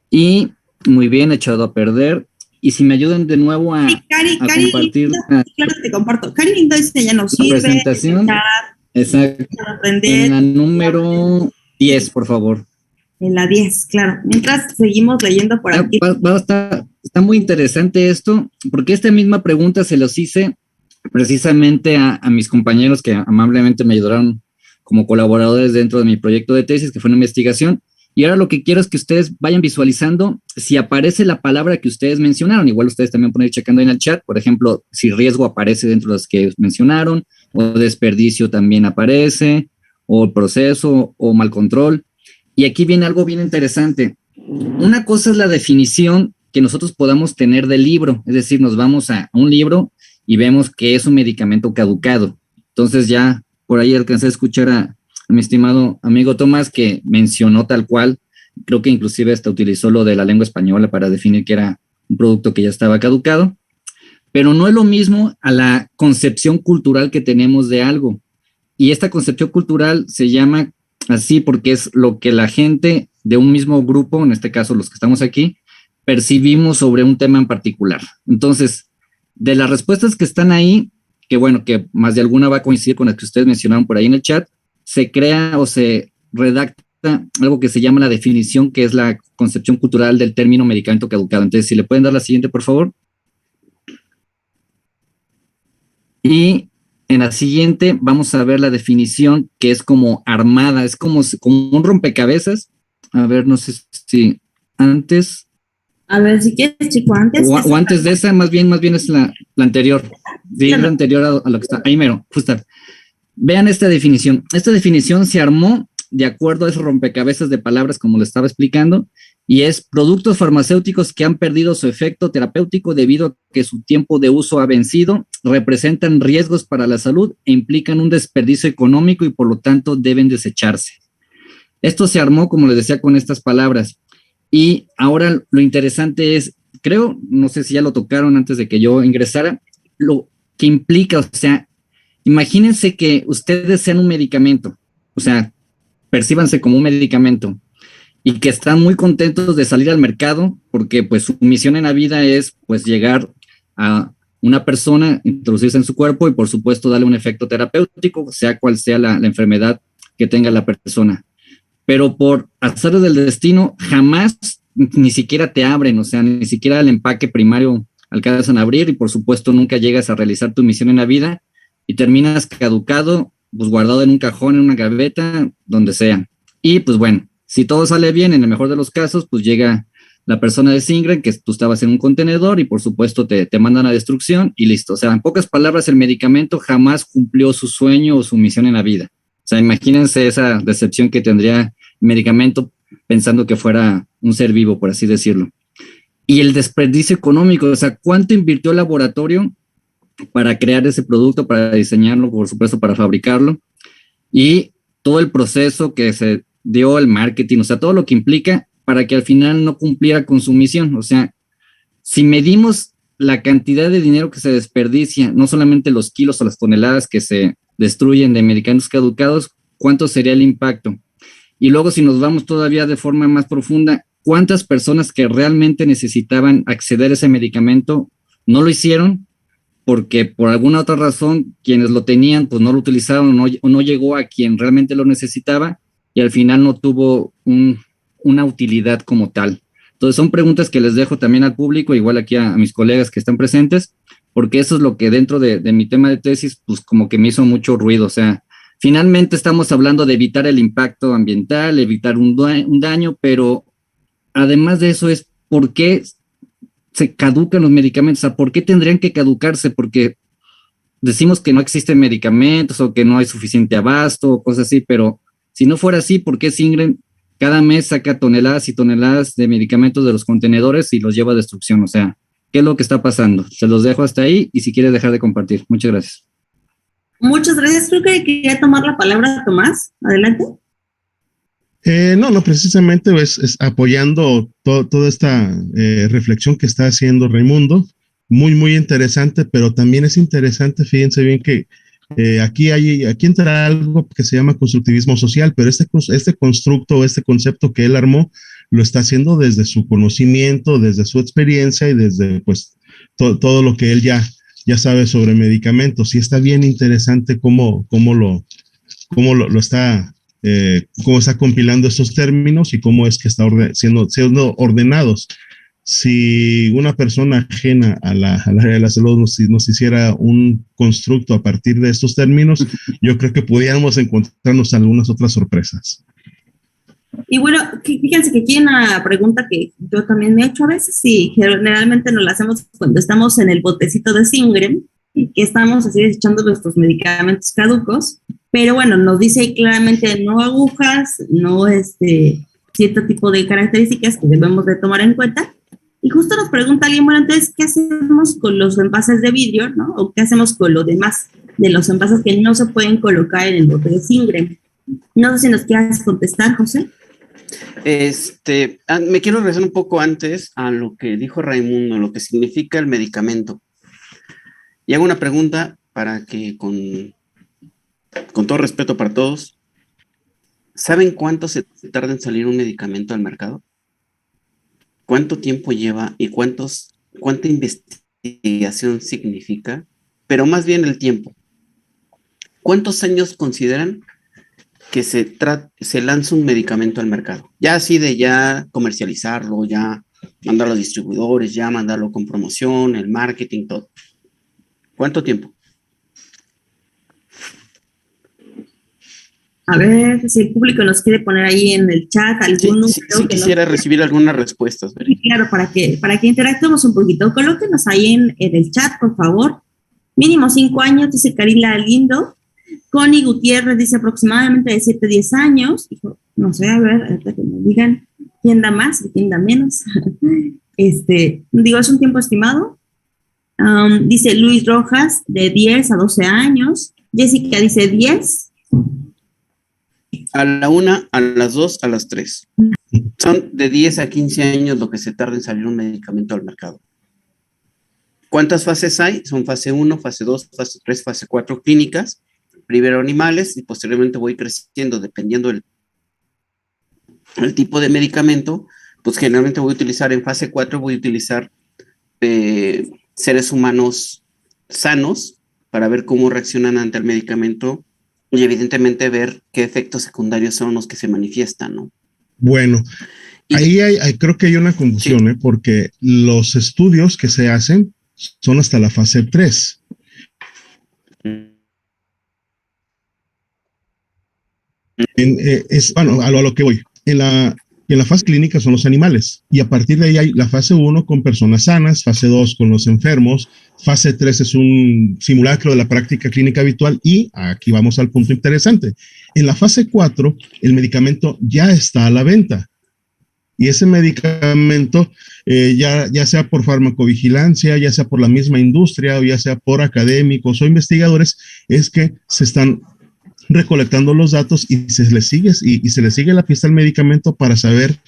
Y muy bien, echado a perder. Y si me ayudan de nuevo a compartir. Claro que te comparto. Cari Lindo dice, ya nos sirve. Presentación. Exacto. En la número 10, por favor. En la 10, claro. Mientras seguimos leyendo por aquí. Está muy interesante esto, porque esta misma pregunta se los hice precisamente a mis compañeros que amablemente me ayudaron como colaboradores dentro de mi proyecto de tesis, que fue una investigación. Y ahora lo que quiero es que ustedes vayan visualizando si aparece la palabra que ustedes mencionaron. Igual ustedes también pueden ir checando en el chat, por ejemplo, si riesgo aparece dentro de los que mencionaron, o desperdicio también aparece, o proceso, o mal control. Y aquí viene algo bien interesante. Una cosa es la definición que nosotros podamos tener del libro, es decir, nos vamos a un libro y vemos que es un medicamento caducado. Entonces ya por ahí alcancé a escuchar a mi estimado amigo Tomás, que mencionó tal cual, creo que inclusive hasta utilizó lo de la lengua española para definir que era un producto que ya estaba caducado, pero no es lo mismo a la concepción cultural que tenemos de algo. Y esta concepción cultural se llama así porque es lo que la gente de un mismo grupo, en este caso los que estamos aquí, percibimos sobre un tema en particular. Entonces, de las respuestas que están ahí, que bueno, que más de alguna va a coincidir con las que ustedes mencionaron por ahí en el chat, se crea o se redacta algo que se llama la definición, que es la concepción cultural del término medicamento caducado. Entonces, si le pueden dar la siguiente, por favor. Y en la siguiente vamos a ver la definición, que es como armada, es como un rompecabezas. A ver, no sé si antes... A ver, si quieres, chico, antes. O antes de esa, más bien es la anterior. Sí, claro. La anterior a lo que está. Ahí mero, justo. Vean esta definición. Esta definición se armó de acuerdo a esos rompecabezas de palabras, como le estaba explicando, y es productos farmacéuticos que han perdido su efecto terapéutico debido a que su tiempo de uso ha vencido, representan riesgos para la salud e implican un desperdicio económico y por lo tanto deben desecharse. Esto se armó, como les decía, con estas palabras. Y ahora lo interesante es, creo, no sé si ya lo tocaron antes de que yo ingresara, lo que implica, o sea, imagínense que ustedes sean un medicamento, o sea, percíbanse como un medicamento y que están muy contentos de salir al mercado porque pues su misión en la vida es pues llegar a una persona, introducirse en su cuerpo y por supuesto darle un efecto terapéutico, sea cual sea la enfermedad que tenga la persona. Pero por azares del destino jamás ni siquiera te abren, o sea, ni siquiera el empaque primario alcanzan a abrir y por supuesto nunca llegas a realizar tu misión en la vida y terminas caducado, pues guardado en un cajón, en una gaveta, donde sea. Y pues bueno, si todo sale bien, en el mejor de los casos, pues llega la persona de Singren, que tú estabas en un contenedor y por supuesto te mandan a destrucción y listo. O sea, en pocas palabras, el medicamento jamás cumplió su sueño o su misión en la vida. O sea, imagínense esa decepción que tendría el medicamento pensando que fuera un ser vivo, por así decirlo. Y el desperdicio económico, o sea, ¿cuánto invirtió el laboratorio para crear ese producto, para diseñarlo, por supuesto, para fabricarlo? Y todo el proceso que se dio, el marketing, o sea, todo lo que implica para que al final no cumpliera con su misión. O sea, si medimos la cantidad de dinero que se desperdicia, no solamente los kilos o las toneladas que se destruyen de medicamentos caducados, ¿cuánto sería el impacto? Y luego si nos vamos todavía de forma más profunda, ¿cuántas personas que realmente necesitaban acceder a ese medicamento no lo hicieron porque por alguna otra razón quienes lo tenían pues no lo utilizaron o no llegó a quien realmente lo necesitaba y al final no tuvo una utilidad como tal? Entonces son preguntas que les dejo también al público, igual aquí a mis colegas que están presentes, porque eso es lo que dentro de mi tema de tesis pues como que me hizo mucho ruido. O sea, finalmente estamos hablando de evitar el impacto ambiental, evitar un daño, pero además de eso es por qué se caducan los medicamentos. O sea, ¿por qué tendrían que caducarse? Porque decimos que no existen medicamentos o que no hay suficiente abasto o cosas así, pero si no fuera así, ¿por qué Singren cada mes saca toneladas y toneladas de medicamentos de los contenedores y los lleva a destrucción? O sea, ¿qué es lo que está pasando? Se los dejo hasta ahí y si quieres dejar de compartir. Muchas gracias. Muchas gracias. Creo que quería tomar la palabra Tomás. Adelante. No, precisamente es apoyando toda esta reflexión que está haciendo Raimundo. Muy, muy interesante, pero también es interesante, fíjense bien que aquí entra algo que se llama constructivismo social, pero este constructo, este concepto que él armó, lo está haciendo desde su conocimiento, desde su experiencia y desde pues todo lo que él ya sabe sobre medicamentos. Y está bien interesante cómo lo está cómo está compilando estos términos y cómo es que está siendo ordenados. Si una persona ajena al área de la salud nos hiciera un constructo a partir de estos términos, yo creo que pudiéramos encontrarnos algunas otras sorpresas. Y bueno, fíjense que aquí hay una pregunta que yo también me he hecho a veces y generalmente nos la hacemos cuando estamos en el botecito de Singren y que estamos así desechando nuestros medicamentos caducos, pero bueno, nos dice ahí claramente no agujas, no cierto tipo de características que debemos de tomar en cuenta. Y justo nos pregunta alguien, bueno, entonces, ¿qué hacemos con los envases de vidrio, no? ¿O qué hacemos con lo demás de los envases que no se pueden colocar en el bote de Singren? No sé si nos quieras contestar, José. Me quiero regresar un poco antes a lo que dijo Raimundo, lo que significa el medicamento. Y hago una pregunta para que, con todo respeto para todos, ¿saben cuánto se tarda en salir un medicamento al mercado? ¿Cuánto tiempo lleva y cuánta investigación significa? Pero más bien el tiempo. ¿Cuántos años consideran que se lanza un medicamento al mercado? Ya así de ya comercializarlo, ya mandarlo a los distribuidores, ya mandarlo con promoción, el marketing, todo. ¿Cuánto tiempo? A ver, si el público nos quiere poner ahí en el chat algún número. Sí quisiera recibir algunas respuestas. Sí, claro, para que interactuemos un poquito. Colóquenos ahí en el chat, por favor. Mínimo 5 años, dice Karina Lindo. Connie Gutiérrez dice aproximadamente de 7 a 10 años. No sé, a ver, hasta que me digan quién da más y quién da menos. Digo, es un tiempo estimado. Dice Luis Rojas, de 10 a 12 años. Jessica dice 10. A la 1, a las 2, a las 3. Son de 10 a 15 años lo que se tarda en salir un medicamento al mercado. ¿Cuántas fases hay? Son fase 1, fase 2, fase 3, fase 4 clínicas. Primero animales y posteriormente voy creciendo dependiendo el tipo de medicamento. Pues generalmente voy a utilizar en fase 4, voy a utilizar seres humanos sanos para ver cómo reaccionan ante el medicamento y evidentemente ver qué efectos secundarios son los que se manifiestan, ¿no? Bueno, ahí creo que hay una confusión, sí. Porque los estudios que se hacen son hasta la fase 3. Bueno, a lo que voy. En la fase clínica son los animales y a partir de ahí hay la fase 1 con personas sanas, fase 2 con los enfermos, fase 3 es un simulacro de la práctica clínica habitual y aquí vamos al punto interesante. En la fase 4 el medicamento ya está a la venta y ese medicamento ya sea por farmacovigilancia, ya sea por la misma industria o ya sea por académicos o investigadores, es que se están recolectando los datos y se le sigue la pista al medicamento para saber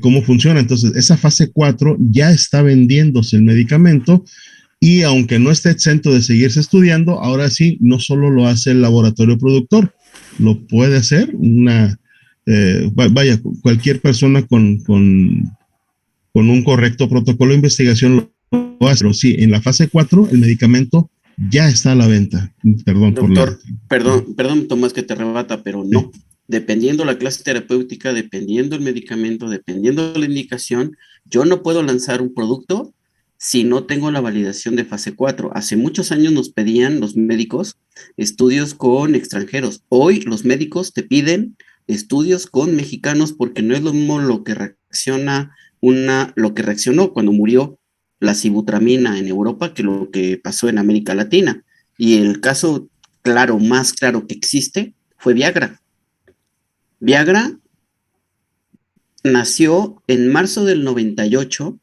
cómo funciona. Entonces, esa fase 4 ya está vendiéndose el medicamento y aunque no esté exento de seguirse estudiando, ahora sí, no solo lo hace el laboratorio productor, lo puede hacer cualquier persona con un correcto protocolo de investigación lo hace. Pero sí, en la fase 4 el medicamento ya está a la venta. Perdón, doctor, perdón, Tomás, que te rebata, pero no. Sí. Dependiendo la clase terapéutica, dependiendo el medicamento, dependiendo la indicación, yo no puedo lanzar un producto si no tengo la validación de fase 4. Hace muchos años nos pedían los médicos estudios con extranjeros. Hoy los médicos te piden estudios con mexicanos porque no es lo mismo lo que reaccionó cuando murió la sibutramina en Europa que lo que pasó en América Latina. Y el caso más claro que existe fue Viagra. Viagra nació en marzo del 98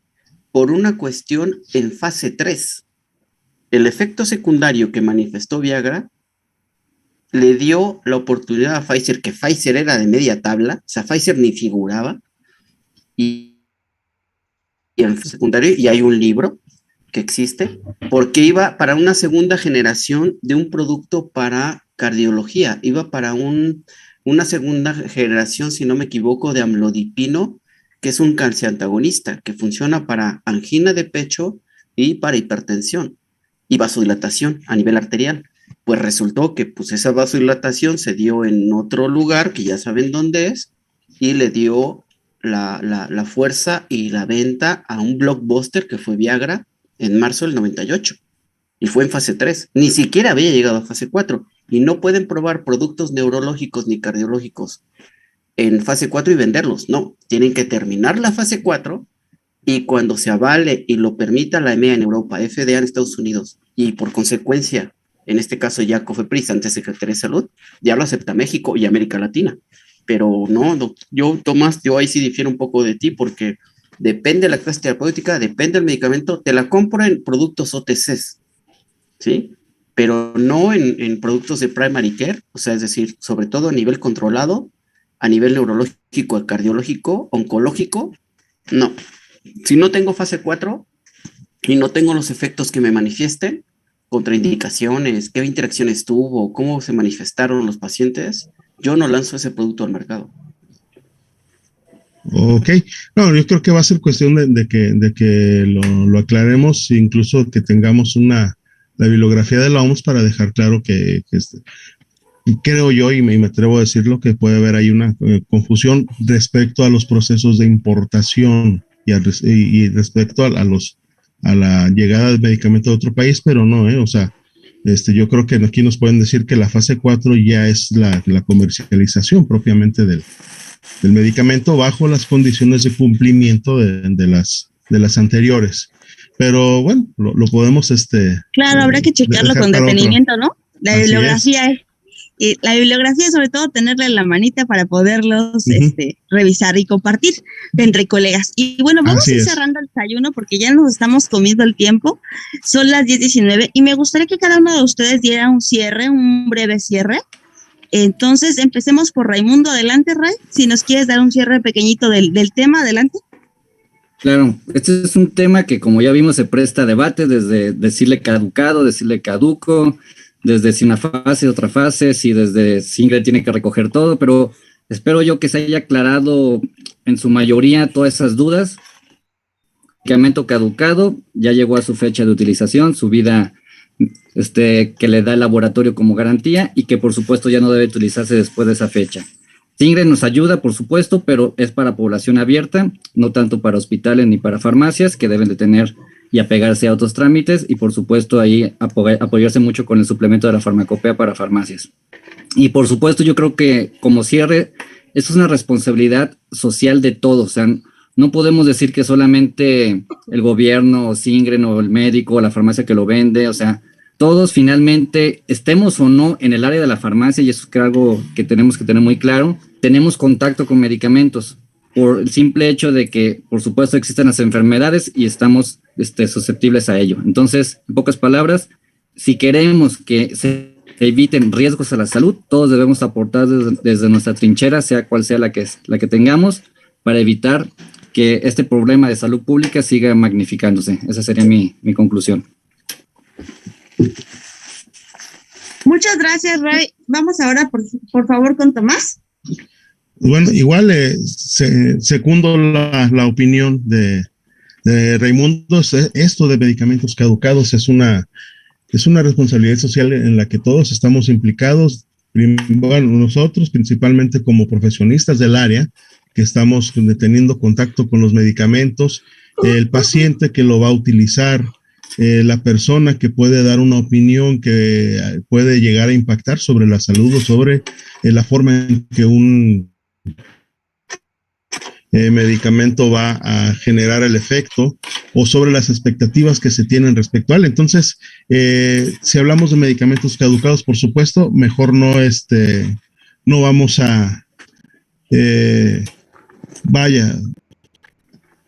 por una cuestión en fase 3. El efecto secundario que manifestó Viagra le dio la oportunidad a Pfizer, que Pfizer era de media tabla, o sea, Pfizer ni figuraba, y en secundario, y hay un libro que existe, porque iba para una segunda generación de un producto para cardiología, iba para una segunda generación, si no me equivoco, de amlodipino, que es un calciantagonista, que funciona para angina de pecho y para hipertensión y vasodilatación a nivel arterial. Pues resultó que pues, esa vasodilatación se dio en otro lugar, que ya saben dónde es, y le dio la fuerza y la venta a un blockbuster que fue Viagra en marzo del 98 y fue en fase 3, ni siquiera había llegado a fase 4 y no pueden probar productos neurológicos ni cardiológicos en fase 4 y venderlos, no, tienen que terminar la fase 4 y cuando se avale y lo permita la EMEA en Europa, FDA en Estados Unidos y por consecuencia, en este caso ya COFEPRIS, antes Secretaría de Salud, ya lo acepta México y América Latina. Pero no, Tomás, yo ahí sí difiero un poco de ti porque depende de la clase terapéutica, depende del medicamento, te la compro en productos OTCs, ¿sí? Pero no en productos de primary care, o sea, es decir, sobre todo a nivel controlado, a nivel neurológico, cardiológico, oncológico, no. Si no tengo fase 4 y no tengo los efectos que me manifiesten, contraindicaciones, qué interacciones tuvo, cómo se manifestaron los pacientes, yo no lanzo ese producto al mercado. Ok, no, yo creo que va a ser cuestión de que lo aclaremos, incluso que tengamos la bibliografía de la OMS para dejar claro que creo yo, y me atrevo a decirlo, que puede haber ahí una confusión respecto a los procesos de importación y respecto a la llegada del medicamento de otro país, pero no, o sea, yo creo que aquí nos pueden decir que la fase 4 ya es la comercialización propiamente del medicamento bajo las condiciones de cumplimiento de las anteriores. Pero bueno, lo podemos Claro, habrá que checarlo con detenimiento, ¿no? La bibliografía es. la bibliografía, sobre todo tenerla en la manita para poderlos revisar y compartir entre colegas. Y bueno, vamos a ir cerrando el desayuno porque ya nos estamos comiendo el tiempo. Son las 10:19 y me gustaría que cada uno de ustedes diera un breve cierre. Entonces, empecemos por Raimundo. Adelante, Ray. Si nos quieres dar un cierre pequeñito del tema, adelante. Claro, este es un tema que, como ya vimos, se presta a debate desde decirle caducado, decirle caduco, desde si una fase, otra fase, si desde Singre tiene que recoger todo, pero espero yo que se haya aclarado en su mayoría todas esas dudas. El medicamento caducado ya llegó a su fecha de utilización, su vida que le da el laboratorio como garantía y que por supuesto ya no debe utilizarse después de esa fecha. Singre nos ayuda, por supuesto, pero es para población abierta, no tanto para hospitales ni para farmacias, que deben de tener y apegarse a otros trámites, y por supuesto ahí apoyarse mucho con el suplemento de la farmacopea para farmacias. Y por supuesto yo creo que como cierre, esto es una responsabilidad social de todos, o sea, no podemos decir que solamente el gobierno, o Singre, o el médico, o la farmacia que lo vende, o sea, todos finalmente, estemos o no en el área de la farmacia, y eso es algo que tenemos que tener muy claro, tenemos contacto con medicamentos por el simple hecho de que, por supuesto, existen las enfermedades y estamos susceptibles a ello. Entonces, en pocas palabras, si queremos que se eviten riesgos a la salud, todos debemos aportar desde nuestra trinchera, sea cual sea la que tengamos, para evitar que este problema de salud pública siga magnificándose. Esa sería mi conclusión. Muchas gracias, Ray. Vamos ahora, por favor, con Tomás. Bueno, igual secundo la opinión de Raimundo. Esto de medicamentos caducados es una responsabilidad social en la que todos estamos implicados. Bueno, nosotros principalmente como profesionistas del área, que estamos teniendo contacto con los medicamentos, el paciente que lo va a utilizar, la persona que puede dar una opinión que puede llegar a impactar sobre la salud o sobre la forma en que un medicamento va a generar el efecto o sobre las expectativas que se tienen respecto a él. Entonces, si hablamos de medicamentos caducados, por supuesto, mejor no vamos a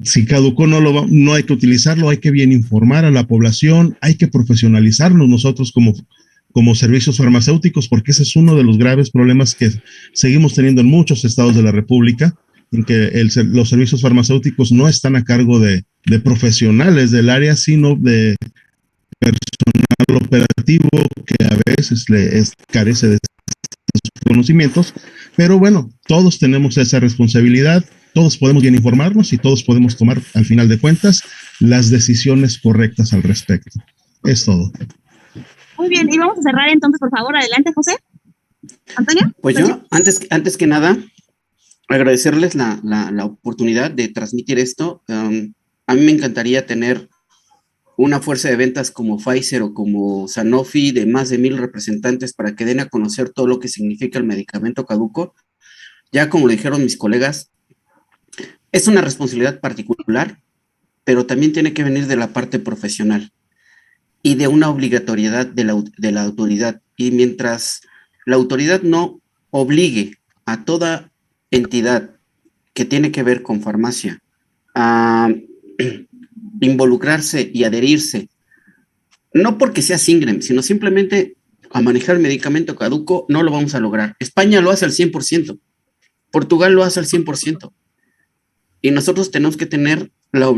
si caducó no hay que utilizarlo, hay que bien informar a la población, hay que profesionalizarnos nosotros como servicios farmacéuticos, porque ese es uno de los graves problemas que seguimos teniendo en muchos estados de la República, en que los servicios farmacéuticos no están a cargo de profesionales del área, sino de personal operativo que a veces carece de estos conocimientos, pero bueno, todos tenemos esa responsabilidad. Todos podemos bien informarnos y todos podemos tomar, al final de cuentas, las decisiones correctas al respecto. Es todo. Muy bien, y vamos a cerrar entonces, por favor. Adelante, José. ¿Antonio? Pues yo, antes que nada, agradecerles la oportunidad de transmitir esto. A mí me encantaría tener una fuerza de ventas como Pfizer o como Sanofi de más de 1,000 representantes para que den a conocer todo lo que significa el medicamento caduco. Ya como lo dijeron mis colegas, es una responsabilidad particular, pero también tiene que venir de la parte profesional y de una obligatoriedad de la autoridad. Y mientras la autoridad no obligue a toda entidad que tiene que ver con farmacia a involucrarse y adherirse, no porque sea Singrem, sino simplemente a manejar el medicamento caduco, no lo vamos a lograr. España lo hace al 100%, Portugal lo hace al 100%. Y nosotros tenemos que tener la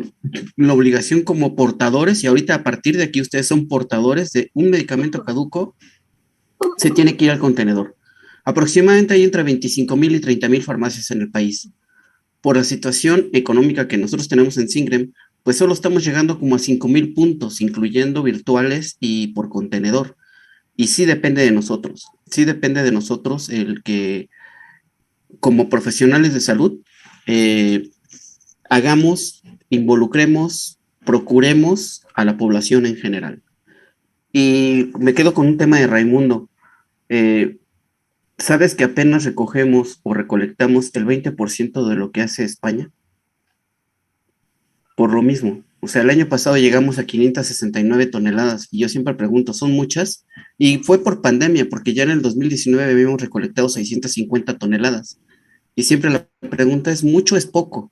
obligación como portadores, y ahorita a partir de aquí ustedes son portadores de un medicamento caduco, se tiene que ir al contenedor. Aproximadamente hay entre 25,000 y 30,000 farmacias en el país. Por la situación económica que nosotros tenemos en Singrem, pues solo estamos llegando como a 5,000 puntos, incluyendo virtuales y por contenedor. Y sí depende de nosotros el que como profesionales de salud hagamos, involucremos, procuremos a la población en general. Y me quedo con un tema de Raimundo. ¿Sabes que apenas recogemos o recolectamos el 20% de lo que hace España? Por lo mismo, O sea, el año pasado llegamos a 569 toneladas y yo siempre pregunto, ¿son muchas? Y fue por pandemia, porque ya en el 2019 habíamos recolectado 650 toneladas. Y siempre la pregunta es, ¿mucho o es poco?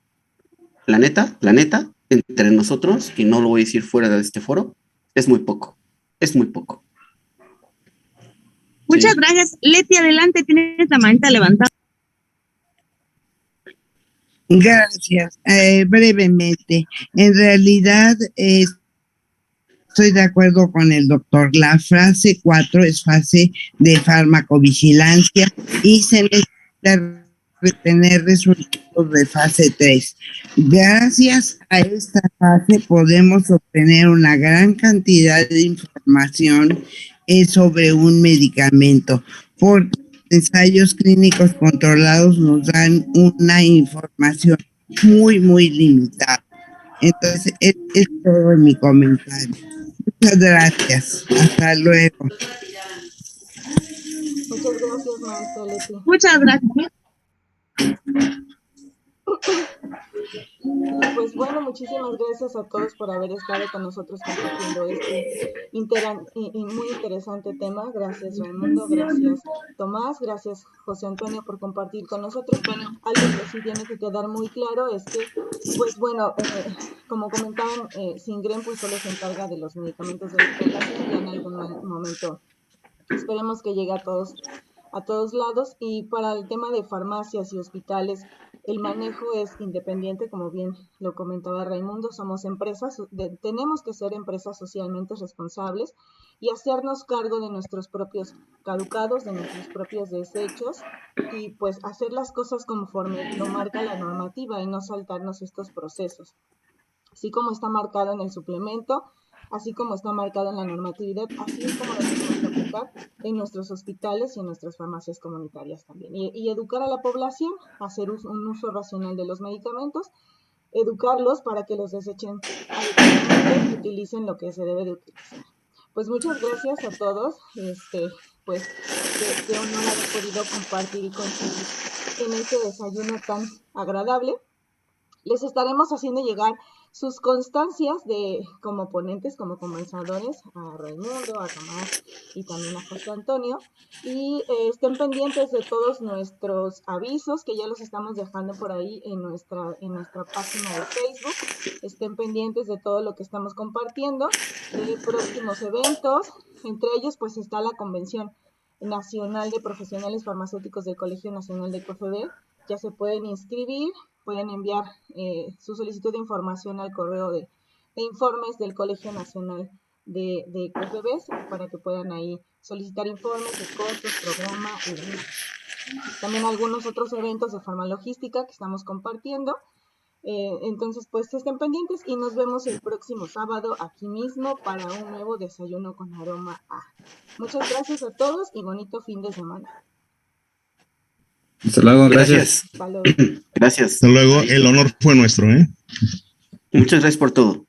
La neta, entre nosotros, y no lo voy a decir fuera de este foro, es muy poco. Es muy poco. Muchas Sí. gracias. Leti, adelante, tienes la manita levantada. Gracias. Brevemente, en realidad estoy de acuerdo con el doctor. La fase 4 es fase de farmacovigilancia y se necesita tener resultados de fase 3. Gracias a esta fase podemos obtener una gran cantidad de información sobre un medicamento, porque ensayos clínicos controlados nos dan una información muy, muy limitada. Entonces, es todo mi comentario. Muchas gracias. Hasta luego. Muchas gracias, maestra Leti. Muchas gracias. Y pues bueno, muchísimas gracias a todos por haber estado con nosotros compartiendo este muy interesante tema. Gracias, Raimundo, gracias, Tomás, gracias, José Antonio, por compartir con nosotros. Algo que sí tiene que quedar muy claro es que, pues bueno, como comentaban, Singren pues solo se encarga de los medicamentos de la población y en algún momento esperemos que llegue a todos lados. Y para el tema de farmacias y hospitales, el manejo es independiente, como bien lo comentaba Raimundo. Somos empresas, tenemos que ser empresas socialmente responsables y hacernos cargo de nuestros propios caducados, de nuestros propios desechos, y pues hacer las cosas conforme lo marca la normativa y no saltarnos estos procesos. Así como está marcado en el suplemento, así como está marcado en la normatividad, así es como lo tenemos que aplicar en nuestros hospitales y en nuestras farmacias comunitarias también. Y educar a la población, hacer un uso racional de los medicamentos, educarlos para que los desechen adecuadamente y utilicen lo que se debe de utilizar. Pues muchas gracias a todos, pues qué honor haber podido compartir y coincidir en este desayuno tan agradable. Les estaremos haciendo llegar sus constancias como ponentes, como conversadores, a Raimundo, a Tomás y también a José Antonio. Y estén pendientes de todos nuestros avisos, que ya los estamos dejando por ahí en nuestra página de Facebook. Estén pendientes de todo lo que estamos compartiendo, de próximos eventos. Entre ellos, pues está la Convención Nacional de Profesionales Farmacéuticos del Colegio Nacional de QFB. Ya se pueden inscribir. Pueden enviar su solicitud de información al correo de informes del Colegio Nacional de QFBs para que puedan ahí solicitar informes de costos, programa y demás. También algunos otros eventos de farmalogística que estamos compartiendo. Entonces, pues estén pendientes y nos vemos el próximo sábado aquí mismo para un nuevo desayuno con aroma a. Muchas gracias a todos y bonito fin de semana. Hasta luego, gracias. Hasta luego. Gracias. Hasta luego, el honor fue nuestro, ¿eh? Muchas gracias por todo.